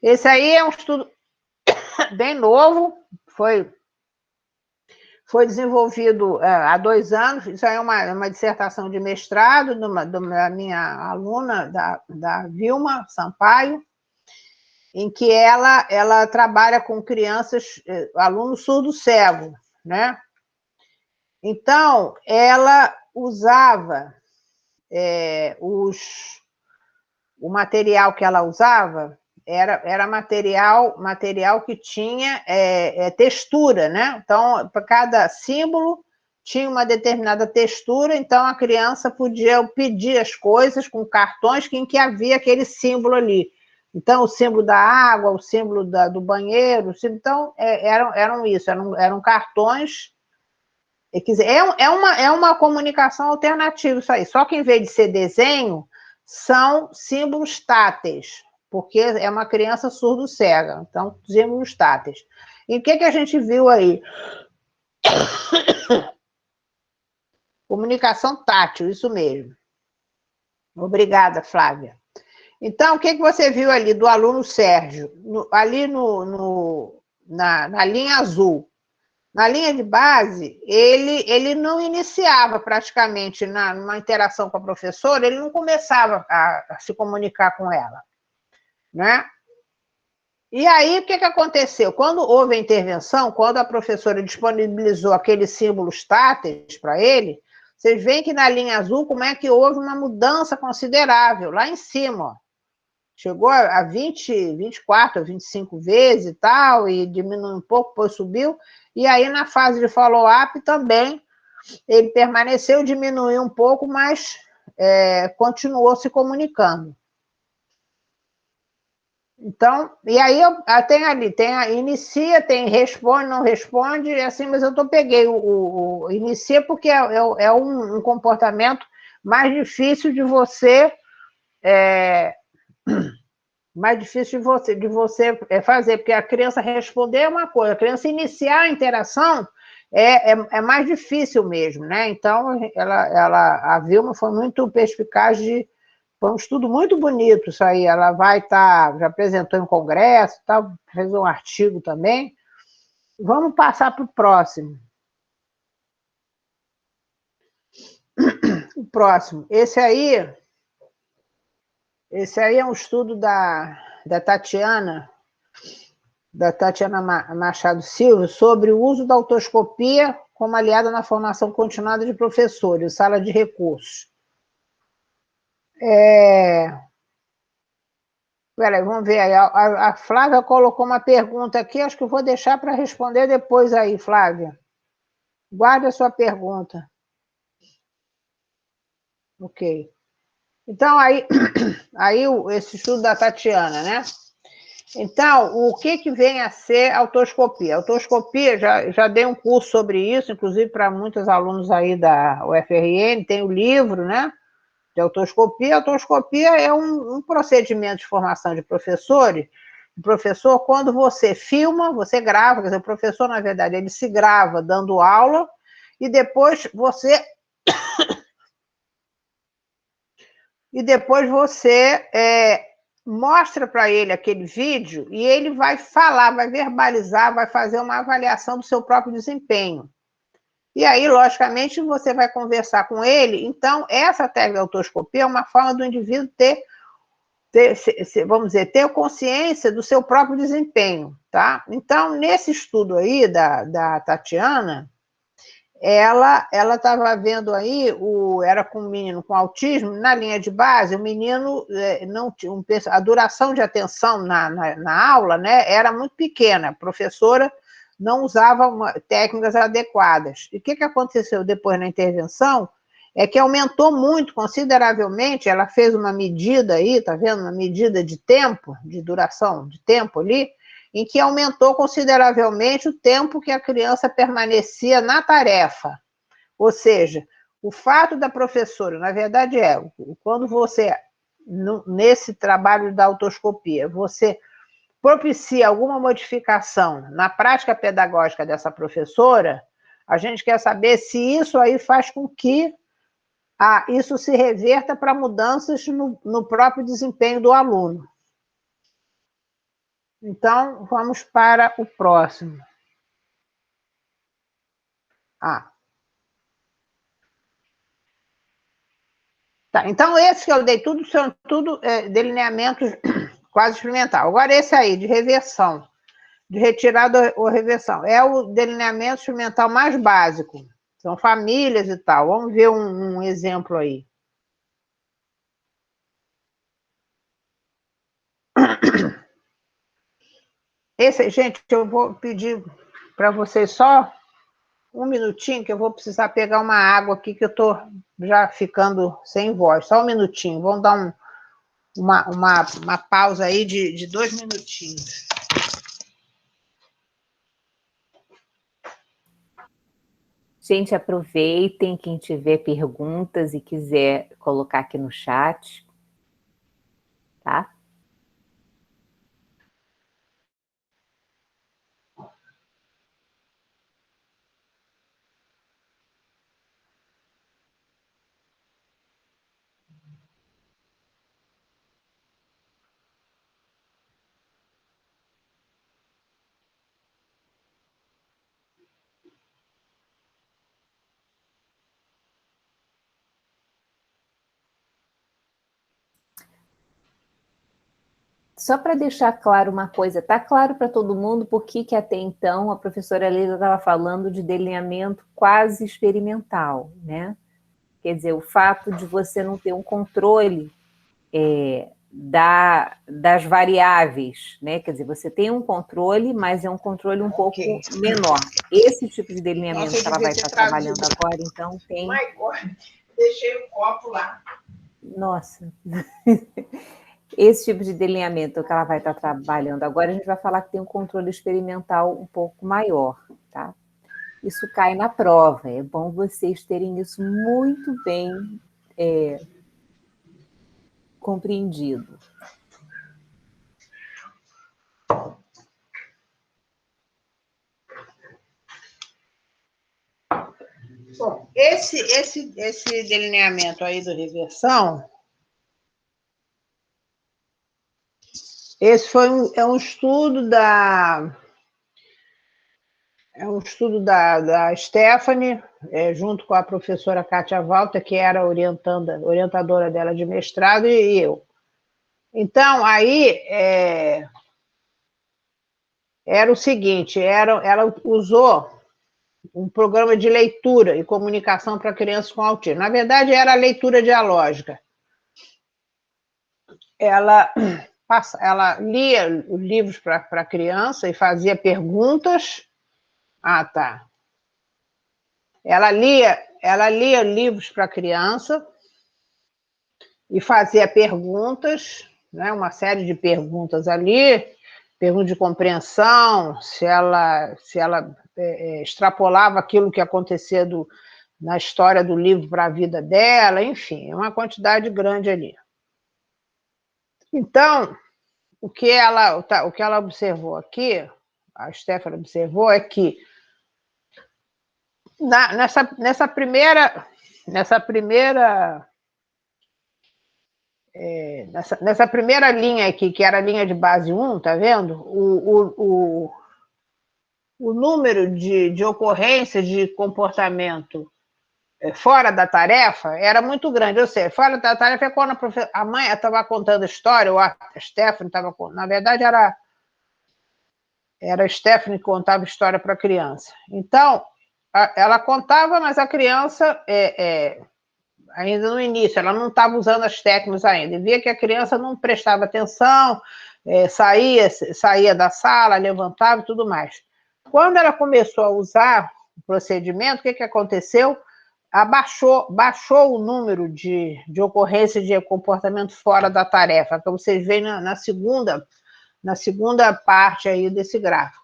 Esse aí é um estudo bem novo, foi desenvolvido há 2 anos. Isso aí é uma dissertação de mestrado da minha aluna, da Vilma Sampaio, em que ela trabalha com crianças, alunos surdo-cego, né? Então, ela usava o material que ela usava era material que tinha textura, né? Então, para cada símbolo tinha uma determinada textura, então a criança podia pedir as coisas com cartões em que havia aquele símbolo ali. Então, o símbolo da água, o símbolo do banheiro, então, eram cartões. É uma comunicação alternativa isso aí, só que em vez de ser desenho, são símbolos táteis, porque é uma criança surdo-cega, então, símbolos táteis. E o que a gente viu aí? Comunicação tátil, isso mesmo. Obrigada, Flávia. Então, o que você viu ali do aluno Sérgio? Ali na linha azul. Na linha de base, ele não iniciava praticamente numa interação com a professora, ele não começava a se comunicar com ela, né? E aí, o que aconteceu? Quando houve a intervenção, quando a professora disponibilizou aqueles símbolos táteis para ele, vocês veem que na linha azul, como é que houve uma mudança considerável, lá em cima, ó. Chegou a 20, 24, 25 vezes e tal, e diminuiu um pouco, depois subiu. E aí, na fase de follow-up também, ele permaneceu, diminuiu um pouco, mas continuou se comunicando. Então, e aí tem ali, inicia, tem responde, não responde, assim, mas eu peguei o inicia porque é um comportamento mais difícil de você mais difícil de você fazer, porque a criança responder é uma coisa, a criança iniciar a interação é mais difícil mesmo, né? Então, a Vilma foi muito perspicaz foi um estudo muito bonito isso aí, ela vai estar, já apresentou em congresso, tá, fez um artigo também. Vamos passar para o próximo. O próximo. Esse aí é um estudo da Tatiana Machado Silva, sobre o uso da autoscopia como aliada na formação continuada de professores, sala de recursos. Peraí, vamos ver aí. A Flávia colocou uma pergunta aqui, acho que eu vou deixar para responder depois aí, Flávia. Guarde a sua pergunta. Ok. Então, aí esse estudo da Tatiana, né? Então, o que vem a ser autoscopia? Autoscopia, já dei um curso sobre isso, inclusive para muitos alunos aí da UFRN, tem o livro, né, de autoscopia. Autoscopia é um procedimento de formação de professores. O professor, quando você filma, você grava, quer dizer, o professor, na verdade, ele se grava dando aula, e depois você mostra para ele aquele vídeo e ele vai falar, vai verbalizar, vai fazer uma avaliação do seu próprio desempenho. E aí, logicamente, você vai conversar com ele. Então, essa técnica de autoscopia é uma forma do indivíduo vamos dizer, ter consciência do seu próprio desempenho, tá? Então, nesse estudo aí da Tatiana, ela estava vendo aí, era com um menino com autismo, na linha de base, o menino não tinha a duração de atenção na aula, né, era muito pequena, a professora não usava técnicas adequadas. E o que aconteceu depois na intervenção é que aumentou muito, consideravelmente, ela fez uma medida aí, tá vendo? Uma medida de tempo, de duração de tempo ali, em que aumentou consideravelmente o tempo que a criança permanecia na tarefa. Ou seja, o fato da professora, na verdade quando você, nesse trabalho da autoscopia, você propicia alguma modificação na prática pedagógica dessa professora, a gente quer saber se isso aí faz com que isso se reverta para mudanças no próprio desempenho do aluno. Então, vamos para o próximo. Tá, então, esse que eu dei tudo, são tudo delineamentos quase experimental. Agora, esse aí, de reversão, de retirada ou reversão, é o delineamento experimental mais básico. São famílias e tal. Vamos ver um exemplo aí. Esse, gente, eu vou pedir para vocês só um minutinho, que eu vou precisar pegar uma água aqui, que eu estou já ficando sem voz. Só um minutinho. Vamos dar uma pausa aí de 2 minutinhos. Gente, aproveitem, quem tiver perguntas e quiser colocar aqui no chat, tá? Só para deixar claro uma coisa, está claro para todo mundo por que até então a professora Leila estava falando de delineamento quase experimental, né? Quer dizer, o fato de você não ter um controle das variáveis, né? Quer dizer, você tem um controle, mas é um controle um pouco menor. Esse tipo de delineamento que ela vai estar trabalhando agora, então tem... My God, deixei o copo lá. Nossa... Esse tipo de delineamento que ela vai estar trabalhando agora, a gente vai falar que tem um controle experimental um pouco maior, tá? Isso cai na prova, é bom vocês terem isso muito bem compreendido. Bom, esse delineamento aí do reversão, esse é um estudo da Stephanie, junto com a professora Kátia Walter, que era orientadora dela de mestrado, e eu. Então, aí, era o seguinte, ela usou um programa de leitura e comunicação para crianças com autismo. Na verdade, era a leitura dialógica. Ela lia livros para criança e fazia perguntas. Ah, tá. Ela lia livros para criança e fazia perguntas, né, uma série de perguntas ali, pergunta de compreensão, se ela extrapolava aquilo que acontecia na história do livro para a vida dela, enfim, uma quantidade grande ali. Então, o que ela observou aqui, a Stephanie observou, é que nessa primeira linha aqui, que era a linha de base 1, tá vendo? O número de ocorrências de comportamento fora da tarefa era muito grande. Ou seja, fora da tarefa é quando a mãe estava contando a história, ou a Stephanie estava contando. Na verdade, era a Stephanie que contava história para a criança. Então, ela contava, mas a criança, ainda no início, ela não estava usando as técnicas ainda. E via que a criança não prestava atenção, saía da sala, levantava e tudo mais. Quando ela começou a usar o procedimento, o que aconteceu? Baixou o número de ocorrência de comportamento fora da tarefa, que vocês veem na segunda parte aí desse gráfico.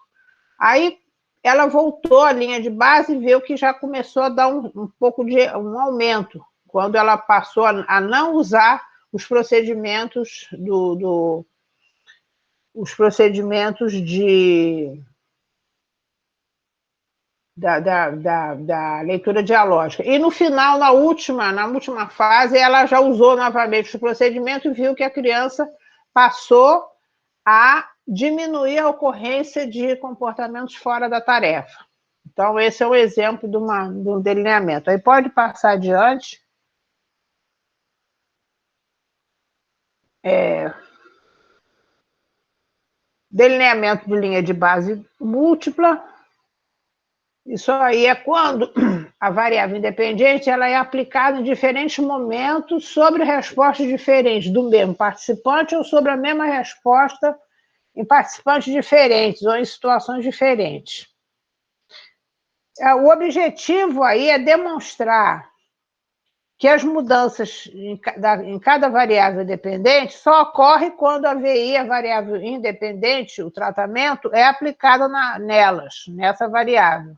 Aí ela voltou à linha de base e viu que já começou a dar um pouco de um aumento, quando ela passou a não usar os procedimentos os procedimentos da leitura dialógica. E no final, na última fase, ela já usou novamente o procedimento e viu que a criança passou a diminuir a ocorrência de comportamentos fora da tarefa. Então, esse é um exemplo de um delineamento. Aí pode passar adiante. Delineamento de linha de base múltipla. Isso aí é quando a variável independente ela é aplicada em diferentes momentos sobre respostas diferentes do mesmo participante ou sobre a mesma resposta em participantes diferentes ou em situações diferentes. O objetivo aí é demonstrar que as mudanças em cada variável dependente só ocorre quando a VI, a variável independente, o tratamento, é aplicado nessa variável,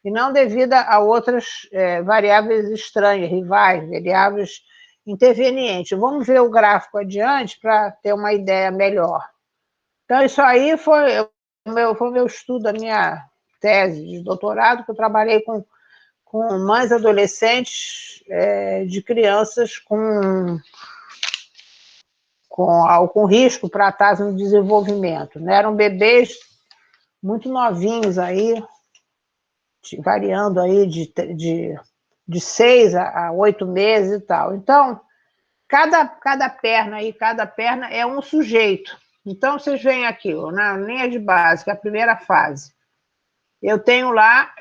e não devido a outras variáveis estranhas, rivais, variáveis intervenientes. Vamos ver o gráfico adiante para ter uma ideia melhor. Então, isso aí foi o meu estudo, a minha tese de doutorado, que eu trabalhei com mães adolescentes de crianças com risco para atraso no desenvolvimento. Né? Eram bebês muito novinhos aí, variando aí de 6 a 8 meses e tal. Então, cada perna é um sujeito. Então, vocês veem aqui, na linha de base, que é a primeira fase, eu tenho lá,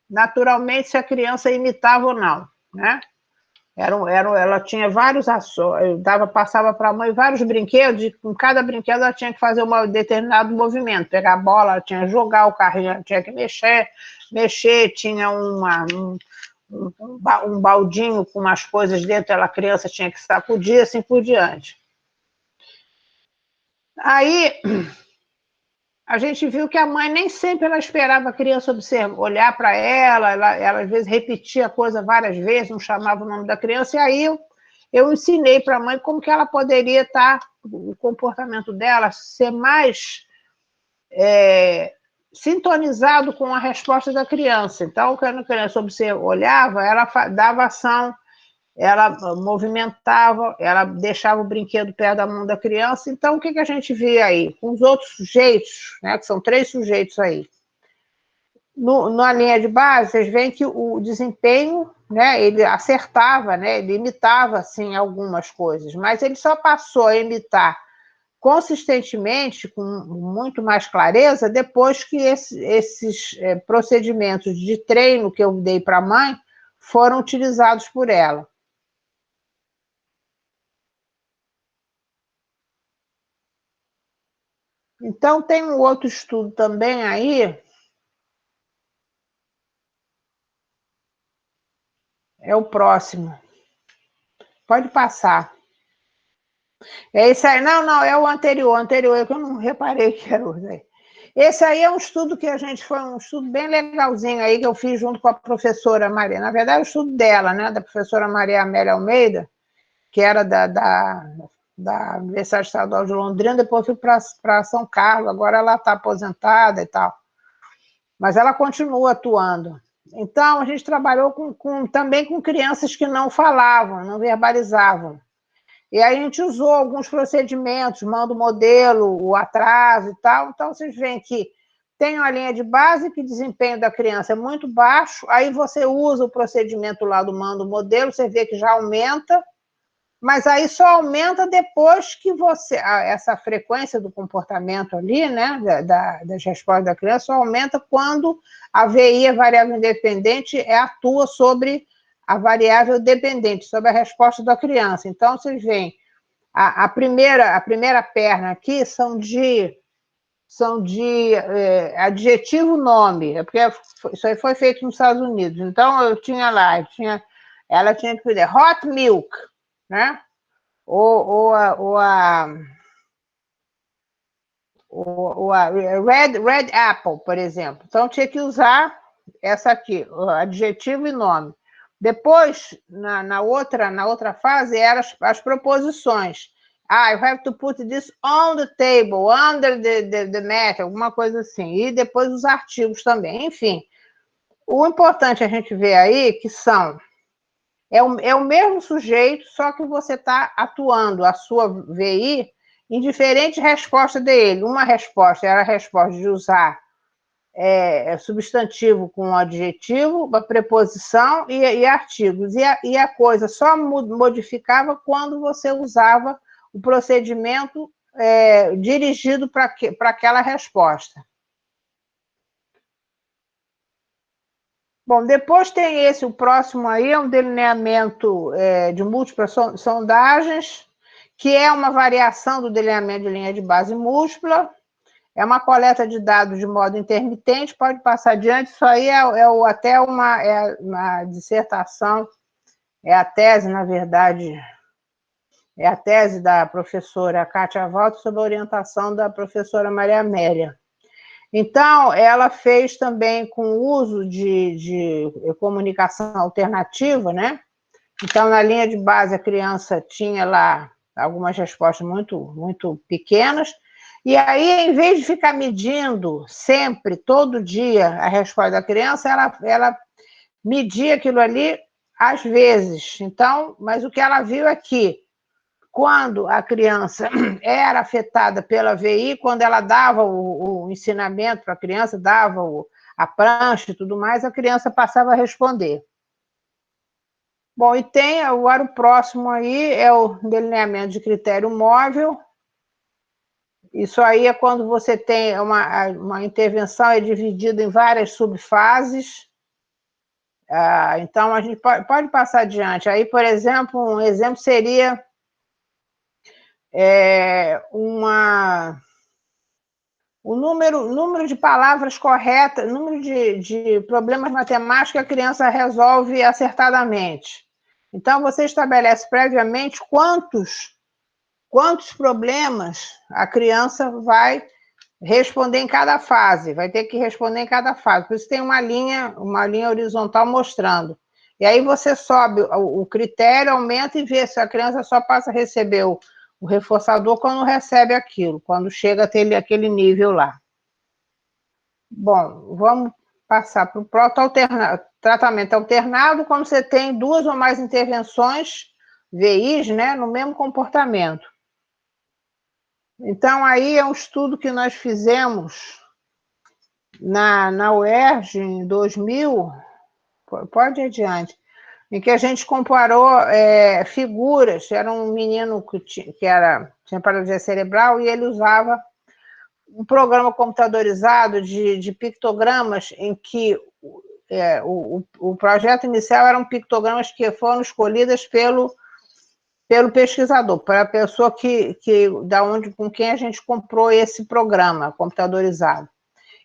naturalmente, se a criança imitava ou não, né? Ela tinha vários ações, passava para a mãe vários brinquedos, e com cada brinquedo ela tinha que fazer um determinado movimento, pegar a bola, ela tinha que jogar o carrinho, ela tinha que mexer, tinha um baldinho com umas coisas dentro, a criança tinha que sacudir, assim por diante. Aí a gente viu que a mãe nem sempre ela esperava a criança olhar para ela às vezes repetia a coisa várias vezes, não chamava o nome da criança, e aí eu ensinei para a mãe como que ela poderia estar, o comportamento dela ser mais sintonizado com a resposta da criança. Então, quando a criança você olhava, ela dava ação, ela movimentava, ela deixava o brinquedo perto da mão da criança. Então, o que a gente vê aí? Com os outros sujeitos, né, que são 3 sujeitos aí. Na linha de base, vocês veem que o desempenho, né, ele acertava, né, ele imitava, assim, algumas coisas, mas ele só passou a imitar consistentemente, com muito mais clareza, depois que esses procedimentos de treino que eu dei para a mãe foram utilizados por ela. Então, tem um outro estudo também aí, é o próximo. Pode passar. É esse aí, não, é o anterior, que eu não reparei que era o aí. Esse aí é um estudo que foi um estudo bem legalzinho aí, que eu fiz junto com a professora Maria, na verdade, é o estudo dela, né, da professora Maria Amélia Almeida, que era da Universidade Estadual de Londrina, depois fui para São Carlos, agora ela está aposentada e tal. Mas ela continua atuando. Então, a gente trabalhou também com crianças que não falavam, não verbalizavam. E aí a gente usou alguns procedimentos, manda o modelo, o atraso e tal. Então, vocês veem que tem uma linha de base que o desempenho da criança é muito baixo, aí você usa o procedimento lá do manda o modelo, você vê que já aumenta, mas aí só aumenta depois que essa frequência do comportamento ali, né, das respostas da criança, só aumenta quando a VI, a variável independente, atua sobre a variável dependente, sobre a resposta da criança. Então, vocês veem, a primeira perna aqui são de adjetivo nome, porque isso aí foi feito nos Estados Unidos. Então, ela tinha que dizer hot milk, né? Ou a red apple, por exemplo. Então, tinha que usar essa aqui, adjetivo e nome. Depois, na outra fase, eram as proposições. You have to put this on the table, under the mat, alguma coisa assim. E depois os artigos também. Enfim, o importante a gente ver aí que é o mesmo sujeito, só que você está atuando a sua VI em diferentes respostas dele. Uma resposta era a resposta de usar substantivo com adjetivo, uma preposição e artigos. E a coisa só modificava quando você usava o procedimento dirigido para aquela resposta. Bom, depois tem o próximo aí, é um delineamento de múltiplas sondagens, que é uma variação do delineamento de linha de base múltipla, é uma coleta de dados de modo intermitente, pode passar adiante, isso aí até uma dissertação, é a tese, na verdade, é a tese da professora Kátia Walter sob a orientação da professora Maria Amélia. Então, ela fez também com o uso de comunicação alternativa, né? Então, na linha de base, a criança tinha lá algumas respostas muito, muito pequenas, e aí, em vez de ficar medindo sempre, todo dia, a resposta da criança, ela media aquilo ali às vezes. Então, mas o que ela viu é que, quando a criança era afetada pela VI, quando ela dava o ensinamento para a criança, dava a prancha e tudo mais, a criança passava a responder. Bom, e tem agora o próximo aí, é o delineamento de critério móvel. Isso aí é quando você tem uma intervenção, é dividida em várias subfases. Então, a gente pode passar adiante. Aí, por exemplo, um exemplo seria o número de palavras corretas, número de problemas matemáticos que a criança resolve acertadamente. Então, você estabelece previamente quantos problemas a criança vai responder em cada fase, vai ter que responder em cada fase. Por isso tem uma linha horizontal mostrando. E aí você sobe o critério, aumenta e vê se a criança só passa a receber o reforçador quando recebe aquilo, quando chega a ter aquele nível lá. Bom, vamos passar para o tratamento alternado, quando você tem 2 ou mais intervenções, VIs, né, no mesmo comportamento. Então, aí é um estudo que nós fizemos na UERJ em 2000, pode ir adiante, em que a gente comparou figuras. Era um menino que tinha paralisia cerebral e ele usava um programa computadorizado de pictogramas, em que o projeto inicial eram pictogramas que foram escolhidas pelo pesquisador, para a pessoa com quem a gente comprou esse programa computadorizado.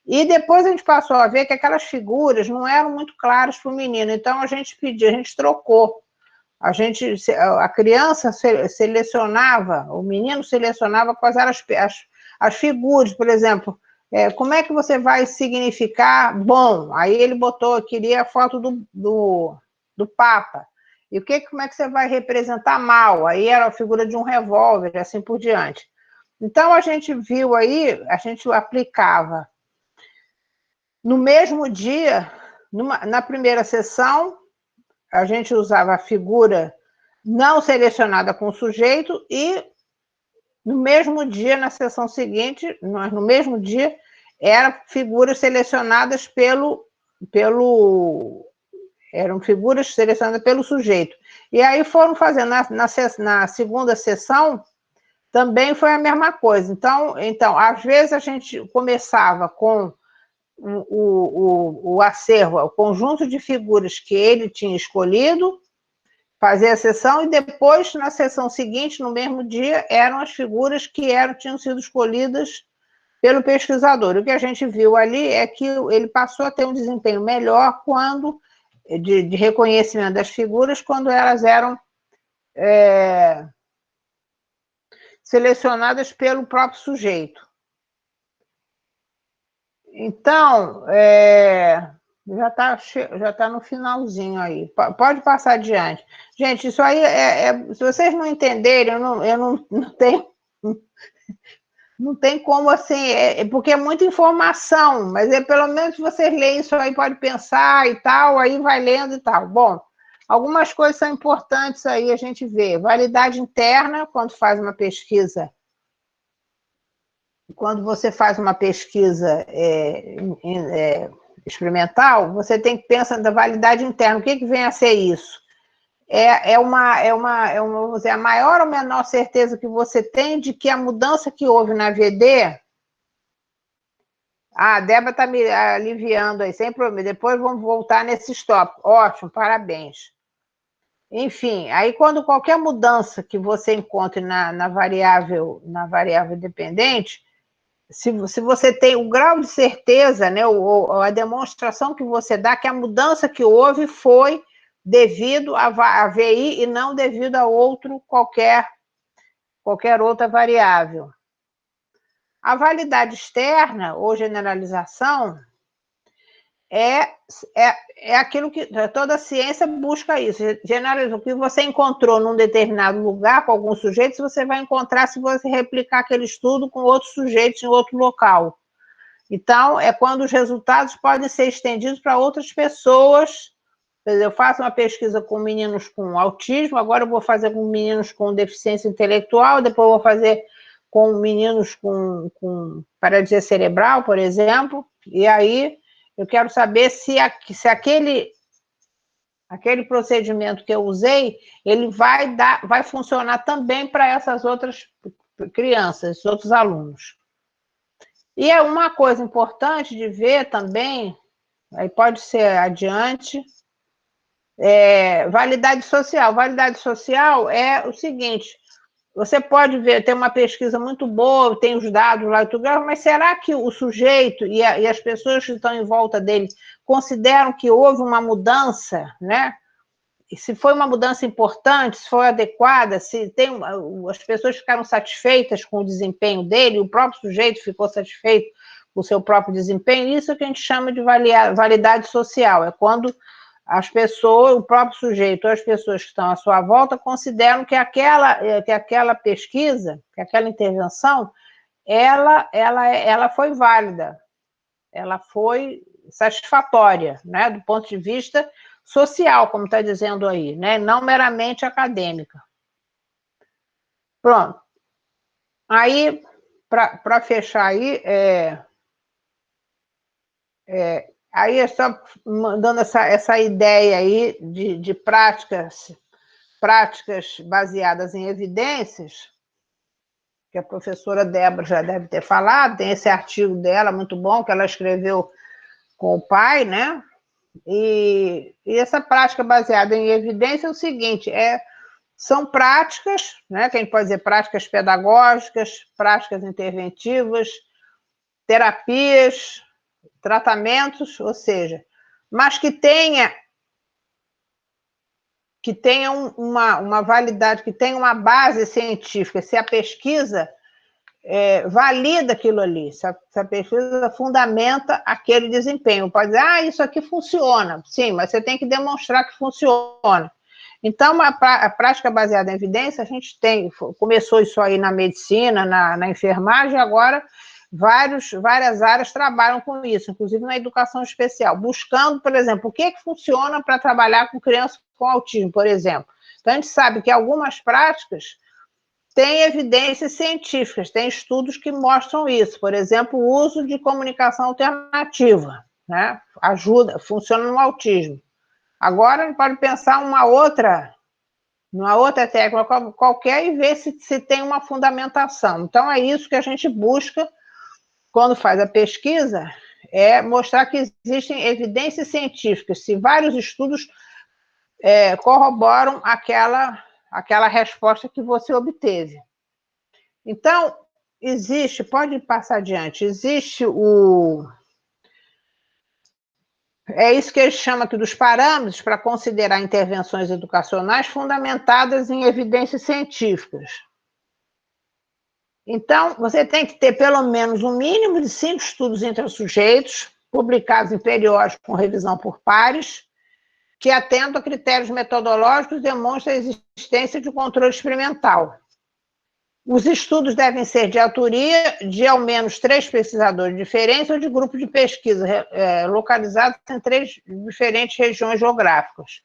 E depois a gente passou a ver que aquelas figuras não eram muito claras para o menino, então a gente trocou. A criança selecionava, o menino selecionava quais eram as figuras, por exemplo, como é que você vai significar bom? Aí ele queria a foto do Papa. E como é que você vai representar mal? Aí era a figura de um revólver, e assim por diante. Então, a gente viu aí, a gente aplicava no mesmo dia, na primeira sessão, a gente usava a figura não selecionada com o sujeito e no mesmo dia, na sessão seguinte, no mesmo dia, eram figuras selecionadas eram figuras selecionadas pelo sujeito. E aí foram fazendo, na segunda sessão, também foi a mesma coisa. Então, às vezes a gente começava com o acervo, o conjunto de figuras que ele tinha escolhido, fazer a sessão, e depois, na sessão seguinte, no mesmo dia, eram as figuras que tinham sido escolhidas pelo pesquisador. O que a gente viu ali é que ele passou a ter um desempenho melhor de reconhecimento das figuras, quando elas eram selecionadas pelo próprio sujeito. Então, já tá no finalzinho aí. Pode passar adiante. Gente, isso aí se vocês não entenderem, eu não tenho. Não tem como, assim, porque é muita informação, mas pelo menos vocês leem isso aí, pode pensar e tal, aí vai lendo e tal. Bom, algumas coisas são importantes aí a gente vê. Validade interna, quando você faz uma pesquisa experimental, você tem que pensar na validade interna. O que vem a ser isso? Vamos dizer, a maior ou menor certeza que você tem de que a mudança que houve na VD... a Débora está me aliviando aí, sem problema. Depois vamos voltar nesses tópicos. Ótimo, parabéns. Enfim, aí quando qualquer mudança que você encontre na variável dependente, se você tem o grau de certeza, né, ou a demonstração que você dá que a mudança que houve foi devido a VI e não devido a qualquer outra variável. A validade externa, ou generalização, é aquilo que toda a ciência busca isso. O que você encontrou num determinado lugar com alguns sujeitos, você vai encontrar se você replicar aquele estudo com outros sujeitos em outro local. Então, é quando os resultados podem ser estendidos para outras pessoas. Eu faço uma pesquisa com meninos com autismo, agora eu vou fazer com meninos com deficiência intelectual, depois eu vou fazer com meninos com paralisia cerebral, por exemplo, e aí eu quero saber se aquele procedimento que eu usei, ele vai funcionar também para essas outras crianças, esses outros alunos. E é uma coisa importante de ver também, aí pode ser adiante, validade social. Validade social é o seguinte: você pode ver, tem uma pesquisa muito boa, tem os dados lá e tudo, mas será que o sujeito e as pessoas que estão em volta dele consideram que houve uma mudança, né? E se foi uma mudança importante, se foi adequada, as pessoas ficaram satisfeitas com o desempenho dele, o próprio sujeito ficou satisfeito com o seu próprio desempenho? Isso é o que a gente chama de validade social, é quando as pessoas, o próprio sujeito ou as pessoas que estão à sua volta consideram que aquela pesquisa, que aquela intervenção, ela foi válida. ela foi satisfatória, né, do ponto de vista social, como está dizendo aí, né, não meramente acadêmica. Pronto. Aí, para fechar aí, aí é só dando essa ideia aí de práticas baseadas em evidências, que a professora Débora já deve ter falado, tem esse artigo dela, muito bom, que ela escreveu com o pai, né? E essa prática baseada em evidência é o seguinte, são práticas, né, que a gente pode dizer práticas pedagógicas, práticas interventivas, terapias, tratamentos, ou seja, mas que tenha uma validade, que tenha uma base científica, se a pesquisa valida aquilo ali, se a pesquisa fundamenta aquele desempenho. Pode dizer, isso aqui funciona. Sim, mas você tem que demonstrar que funciona. Então, a prática baseada em evidência, a gente começou isso aí na medicina, na enfermagem, agora várias áreas trabalham com isso, inclusive na educação especial, buscando, por exemplo, o que funciona para trabalhar com crianças com autismo, por exemplo. Então, a gente sabe que algumas práticas têm evidências científicas, tem estudos que mostram isso, por exemplo, o uso de comunicação alternativa, né? Funciona no autismo. Agora, a gente pode pensar numa outra técnica qualquer e ver se tem uma fundamentação. Então, é isso que a gente busca quando faz a pesquisa, mostrar que existem evidências científicas, se vários estudos corroboram aquela resposta que você obteve. Então, pode passar adiante, isso que eles chamam aqui dos parâmetros para considerar intervenções educacionais fundamentadas em evidências científicas. Então, você tem que ter pelo menos um mínimo de 5 estudos intrasujeitos, publicados em periódicos com revisão por pares, que atendam a critérios metodológicos e demonstrem a existência de controle experimental. Os estudos devem ser de autoria de ao menos 3 pesquisadores diferentes ou de grupos de pesquisa localizados em 3 diferentes regiões geográficas.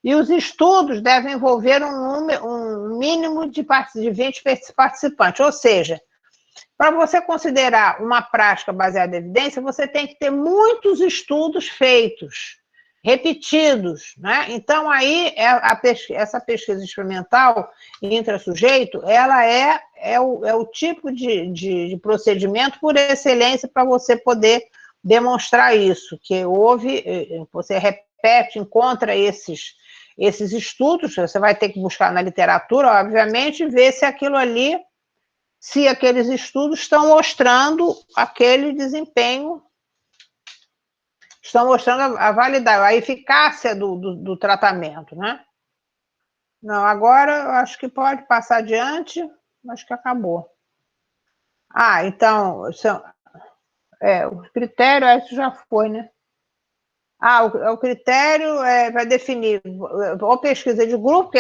E os estudos devem envolver um mínimo de 20 participantes, ou seja, para você considerar uma prática baseada em evidência, você tem que ter muitos estudos feitos, repetidos, né? Então, aí, essa pesquisa experimental intrassujeito, ela é o tipo de procedimento por excelência para você poder demonstrar isso, que você repete, encontra esses estudos, você vai ter que buscar na literatura, obviamente, e ver se aqueles estudos estão mostrando aquele desempenho, estão mostrando a validade, a eficácia do tratamento, né? Não, agora eu acho que pode passar adiante, acho que acabou. Então, o critério, isso já foi, né? O critério vai definir ou pesquisa de grupo, que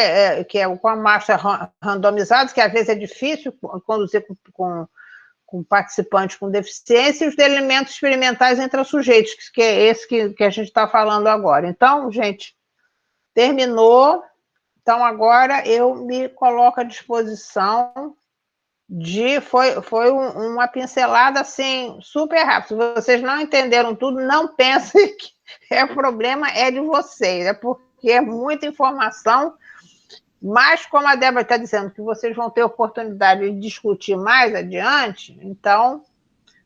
é com a amostra randomizada, que às vezes é difícil conduzir com participantes com deficiência, e os elementos experimentais entre os sujeitos, que é esse que a gente está falando agora. Então, gente, terminou. Então, agora eu me coloco à disposição foi uma pincelada, assim, super rápida. Se vocês não entenderam tudo, não pensem que o problema é de vocês, é porque é muita informação, mas como a Débora está dizendo que vocês vão ter oportunidade de discutir mais adiante, então,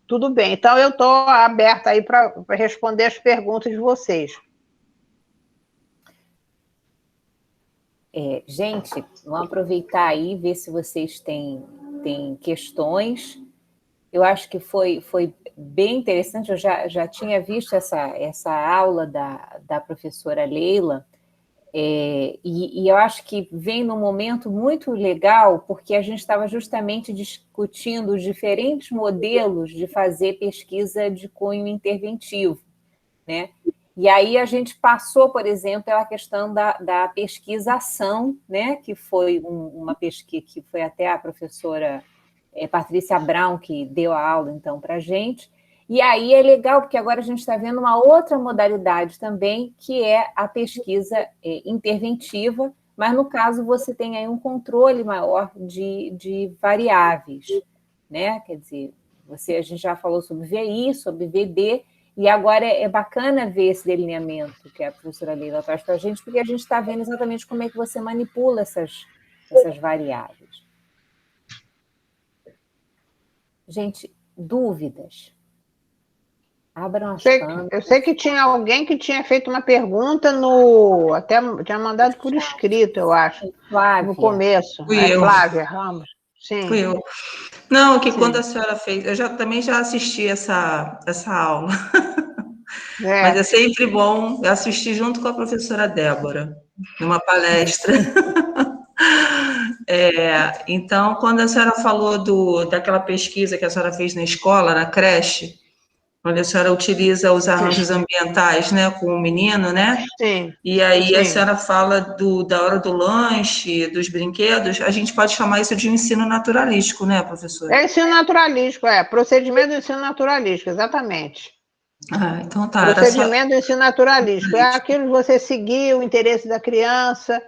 tudo bem. Então, eu estou aberta aí para responder as perguntas de vocês. Gente, vamos aproveitar aí, ver se vocês têm questões. Eu acho que foi bem interessante, eu já tinha visto essa aula da professora Leila, e eu acho que vem num momento muito legal, porque a gente estava justamente discutindo os diferentes modelos de fazer pesquisa de cunho interventivo, né? E aí a gente passou, por exemplo, pela questão da pesquisa-ação, né? Que foi uma pesquisa que foi até a professora Patrícia Brown que deu a aula, então, para a gente. E aí é legal, porque agora a gente está vendo uma outra modalidade também, que é a pesquisa interventiva, mas no caso você tem aí um controle maior de variáveis, né? Quer dizer, a gente já falou sobre VI, sobre VD, e agora é bacana ver esse delineamento que a professora Leila traz para a gente, porque a gente está vendo exatamente como é que você manipula essas variáveis. Gente, dúvidas? Abram as câmeras. Eu sei que tinha alguém que tinha feito uma pergunta até tinha mandado por escrito, eu acho, Flávia. no começo. Fui eu. Flávia Ramos. Sim. Fui eu. Não, que Sim. quando a senhora fez, também já assisti essa aula. Mas é sempre bom assistir junto com a professora Débora, numa palestra. Então, quando a senhora falou daquela pesquisa que a senhora fez na escola, na creche, onde a senhora utiliza os arranjos ambientais, né, com o menino, né? Sim. E aí a senhora fala da hora do lanche, dos brinquedos, a gente pode chamar isso de ensino naturalístico, né, professora? É ensino naturalístico, procedimento do ensino naturalístico, exatamente. Então tá. Procedimento do ensino naturalístico. É aquilo que você seguir o interesse da criança,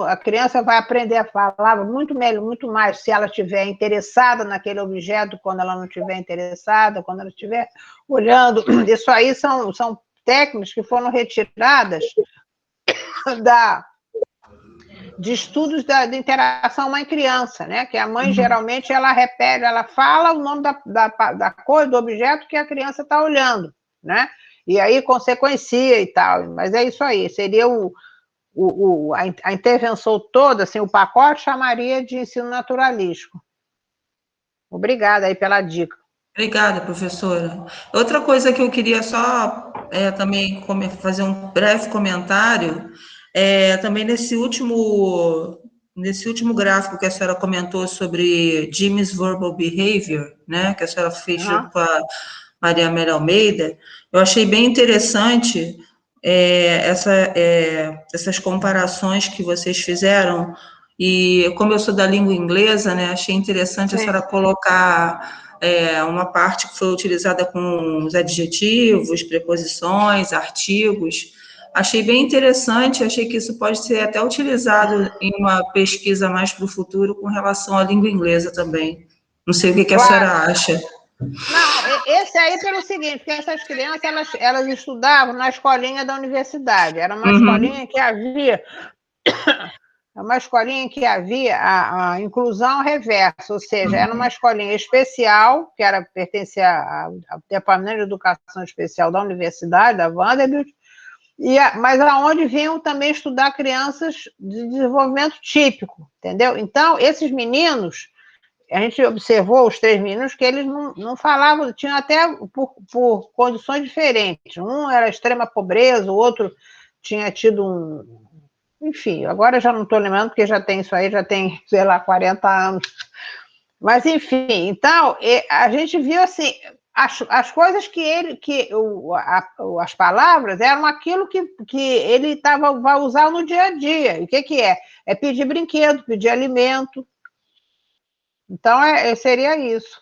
a criança vai aprender a falar muito melhor, muito mais se ela estiver interessada naquele objeto, quando ela não estiver interessada, quando ela estiver olhando. Isso aí são técnicas que foram retiradas de estudos da interação mãe-criança, né? Que a mãe, geralmente, ela repete, ela fala o nome da cor do objeto que a criança está olhando, né? E aí consequencia e tal. Mas é isso aí, seria a intervenção toda, assim, o pacote chamaria de ensino naturalístico. Obrigada aí pela dica. Obrigada, professora. Outra coisa que eu queria só também fazer um breve comentário, também nesse último gráfico que a senhora comentou sobre Jimmy's Verbal Behavior, né, que a senhora fez junto com a Maria Amélia Almeida, eu achei bem interessante essas comparações que vocês fizeram, e como eu sou da língua inglesa, né, achei interessante a senhora colocar uma parte que foi utilizada com os adjetivos, preposições, artigos. Achei bem interessante, achei que isso pode ser até utilizado em uma pesquisa mais para o futuro com relação à língua inglesa também. Não sei o que a senhora acha. Não, esse aí pelo seguinte, porque essas crianças, elas estudavam na escolinha da universidade, era uma escolinha que havia a inclusão reversa, ou seja, era uma escolinha especial, que pertencia ao Departamento de Educação Especial da Universidade, da Vanderbilt, mas aonde vinham também estudar crianças de desenvolvimento típico, entendeu? Então, esses meninos, a gente observou os 3 meninos que eles não falavam, tinham até por condições diferentes. Um era extrema pobreza, o outro tinha tido enfim, agora eu já não estou lembrando, porque já tem isso aí, já tem, sei lá, 40 anos. Mas, enfim, então, a gente viu, assim, as coisas as palavras eram aquilo que ele vai usar no dia a dia. E o que é? É pedir brinquedo, pedir alimento. Então, seria isso.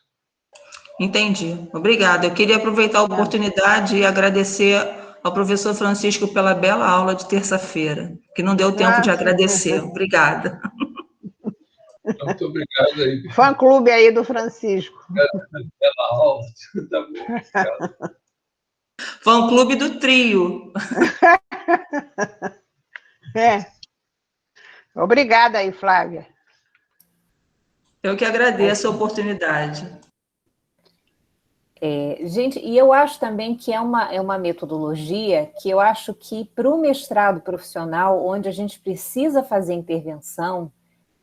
Entendi. Obrigada. Eu queria aproveitar a oportunidade e agradecer ao professor Francisco pela bela aula de terça-feira, que não deu tempo de agradecer. Obrigada. Muito obrigado aí. Fã-clube aí do Francisco. Bela aula. Tá bom, obrigado. Fã-clube do trio. Obrigada aí, Flávia. Eu que agradeço a oportunidade. Gente, e eu acho também que é uma metodologia que eu acho que para o mestrado profissional, onde a gente precisa fazer intervenção,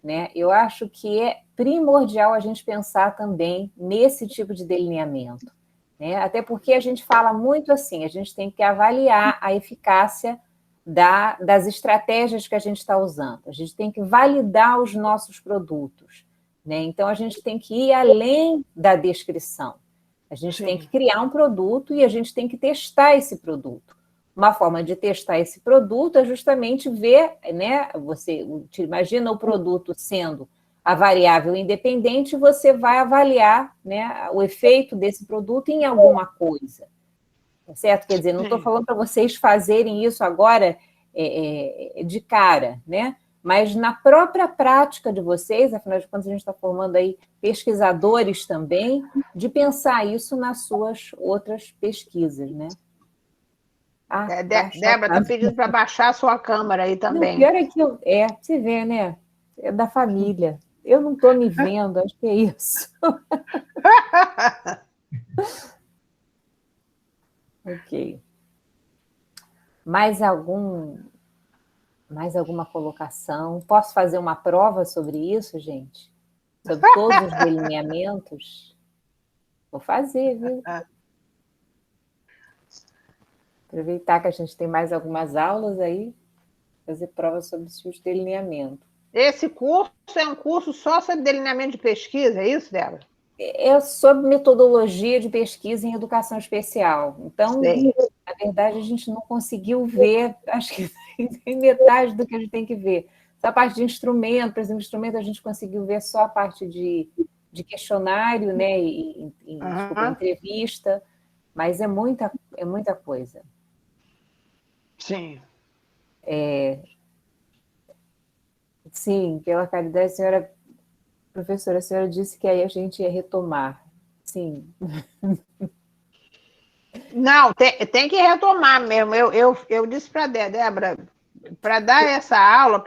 né, eu acho que é primordial a gente pensar também nesse tipo de delineamento, né? Até porque a gente fala muito assim, a gente tem que avaliar a eficácia das estratégias que a gente está usando, a gente tem que validar os nossos produtos, né? Então, a gente tem que ir além da descrição. A gente tem que criar um produto e a gente tem que testar esse produto. Uma forma de testar esse produto é justamente ver, né? Você imagina o produto sendo a variável independente, você vai avaliar, né, o efeito desse produto em alguma coisa. Certo? Quer dizer, não estou falando para vocês fazerem isso agora de cara, né? Mas na própria prática de vocês, afinal de contas, a gente está formando aí pesquisadores também, de pensar isso nas suas outras pesquisas, né? Débora está pedindo para baixar a sua câmera aí também. Não, pior é que você vê, né? É da família. Eu não estou me vendo, acho que é isso. Ok. Mais alguma colocação? Posso fazer uma prova sobre isso, gente? Sobre todos os delineamentos? Vou fazer, viu? Aproveitar que a gente tem mais algumas aulas aí, fazer prova sobre os delineamentos. Esse curso é um curso só sobre delineamento de pesquisa, é isso, Débora? É sobre metodologia de pesquisa em educação especial. Então, na verdade, a gente não conseguiu ver, acho que tem metade do que a gente tem que ver. Essa parte de instrumento, por exemplo, instrumento a gente conseguiu ver só a parte de questionário, né, desculpa, entrevista, mas é muita coisa. Sim. Sim, pela caridade, professora, a senhora disse que aí a gente ia retomar. Sim. Não, tem que retomar mesmo. Eu disse para a Débora, para dar essa aula,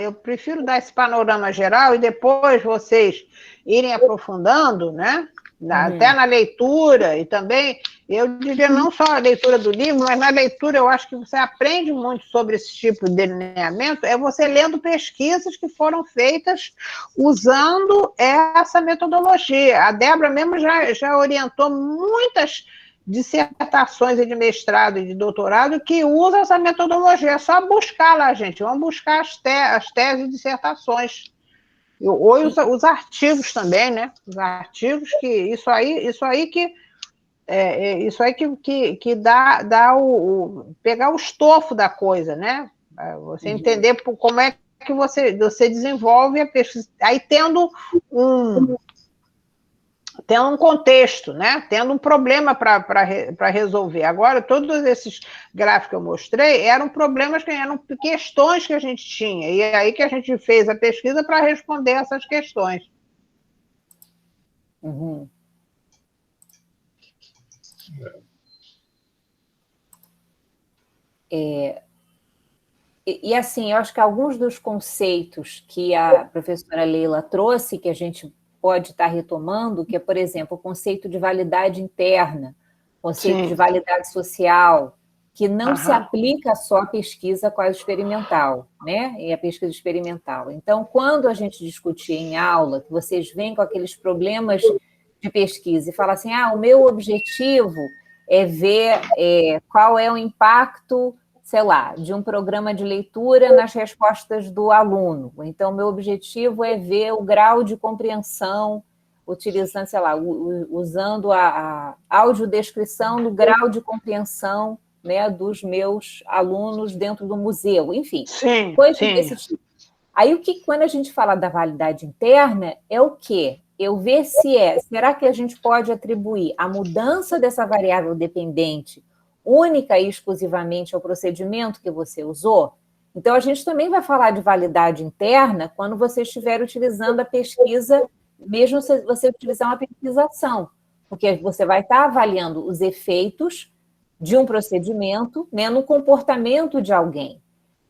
eu prefiro dar esse panorama geral e depois vocês irem aprofundando, né? Até na leitura, e também, eu diria não só a leitura do livro, mas na leitura eu acho que você aprende muito sobre esse tipo de delineamento, é você lendo pesquisas que foram feitas usando essa metodologia. A Débora mesmo já orientou muitas dissertações de mestrado e de doutorado que usam essa metodologia. É só buscar lá, gente. Vamos buscar as teses e dissertações. Ou os artigos também, né? Os artigos que isso aí que dá pegar o estofo da coisa, né? Você entender como é que você desenvolve a pesquisa. Aí tendo um contexto, né? Tendo um problema para resolver. Agora, todos esses gráficos que eu mostrei eram problemas eram questões que a gente tinha, e é aí que a gente fez a pesquisa para responder essas questões. Uhum. E assim, eu acho que alguns dos conceitos que a professora Leila trouxe, que a gente pode estar retomando, que é, por exemplo, o conceito de validade interna, conceito de validade social, que não se aplica só à pesquisa quase experimental, né? E a pesquisa experimental. Então, quando a gente discutir em aula, que vocês vêm com aqueles problemas de pesquisa e falam assim, o meu objetivo é ver qual é o impacto, sei lá, de um programa de leitura nas respostas do aluno. Então, meu objetivo é ver o grau de compreensão, utilizando, sei lá, usando a audiodescrição do grau de compreensão, né, dos meus alunos dentro do museu, enfim, coisas desse tipo. Aí, quando a gente fala da validade interna, é o quê? Eu ver será que a gente pode atribuir a mudança dessa variável dependente única e exclusivamente ao procedimento que você usou? Então, a gente também vai falar de validade interna quando você estiver utilizando a pesquisa, mesmo se você utilizar uma pesquisação, porque você vai estar avaliando os efeitos de um procedimento, né, no comportamento de alguém.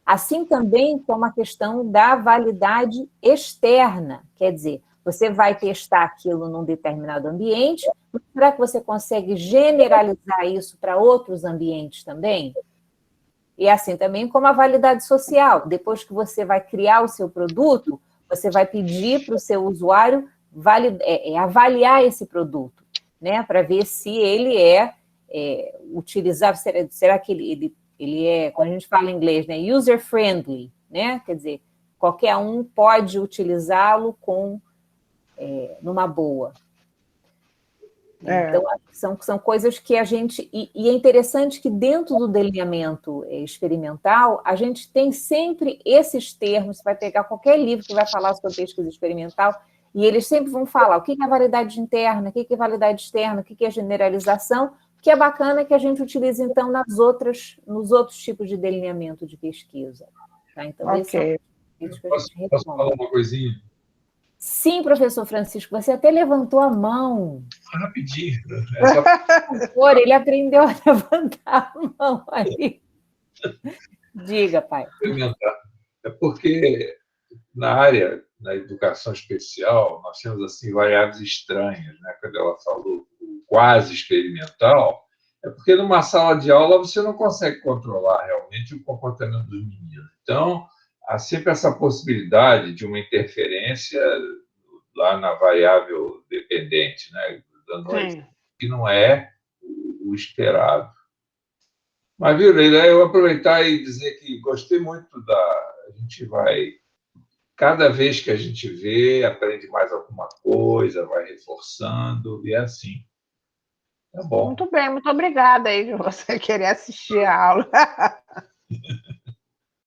Assim também como a questão da validade externa, quer dizer, você vai testar aquilo num determinado ambiente, mas será que você consegue generalizar isso para outros ambientes também? E assim também como a validade social. Depois que você vai criar o seu produto, você vai pedir para o seu usuário avaliar esse produto, né, para ver se ele é utilizável, será que ele é, quando a gente fala em inglês, né, user-friendly, né, quer dizer, qualquer um pode utilizá-lo numa boa. Então, são coisas que a gente... E é interessante que dentro do delineamento experimental, a gente tem sempre esses termos. Você vai pegar qualquer livro que vai falar sobre pesquisa experimental, e eles sempre vão falar o que é validade interna, o que é validade externa, o que é generalização, que é bacana que a gente utilize, então, nos outros tipos de delineamento de pesquisa. Tá? Então, esse é o que a gente posso falar uma coisinha? Sim, professor Francisco, você até levantou a mão. Rapidinho. Ele aprendeu a levantar a mão aí. Diga, pai. É porque na área da educação especial, nós temos assim variáveis estranhas, né? Quando ela falou quase experimental, é porque numa sala de aula você não consegue controlar realmente o comportamento dos meninos. Então, há sempre essa possibilidade de uma interferência lá na variável dependente, né? Dando que não é o esperado. Mas, viu, Leila, eu aproveitar e dizer que gostei muito a gente vai... Cada vez que a gente vê, aprende mais alguma coisa, vai reforçando, e é assim. Tá bom. Muito bem, muito obrigada aí de você querer assistir a aula.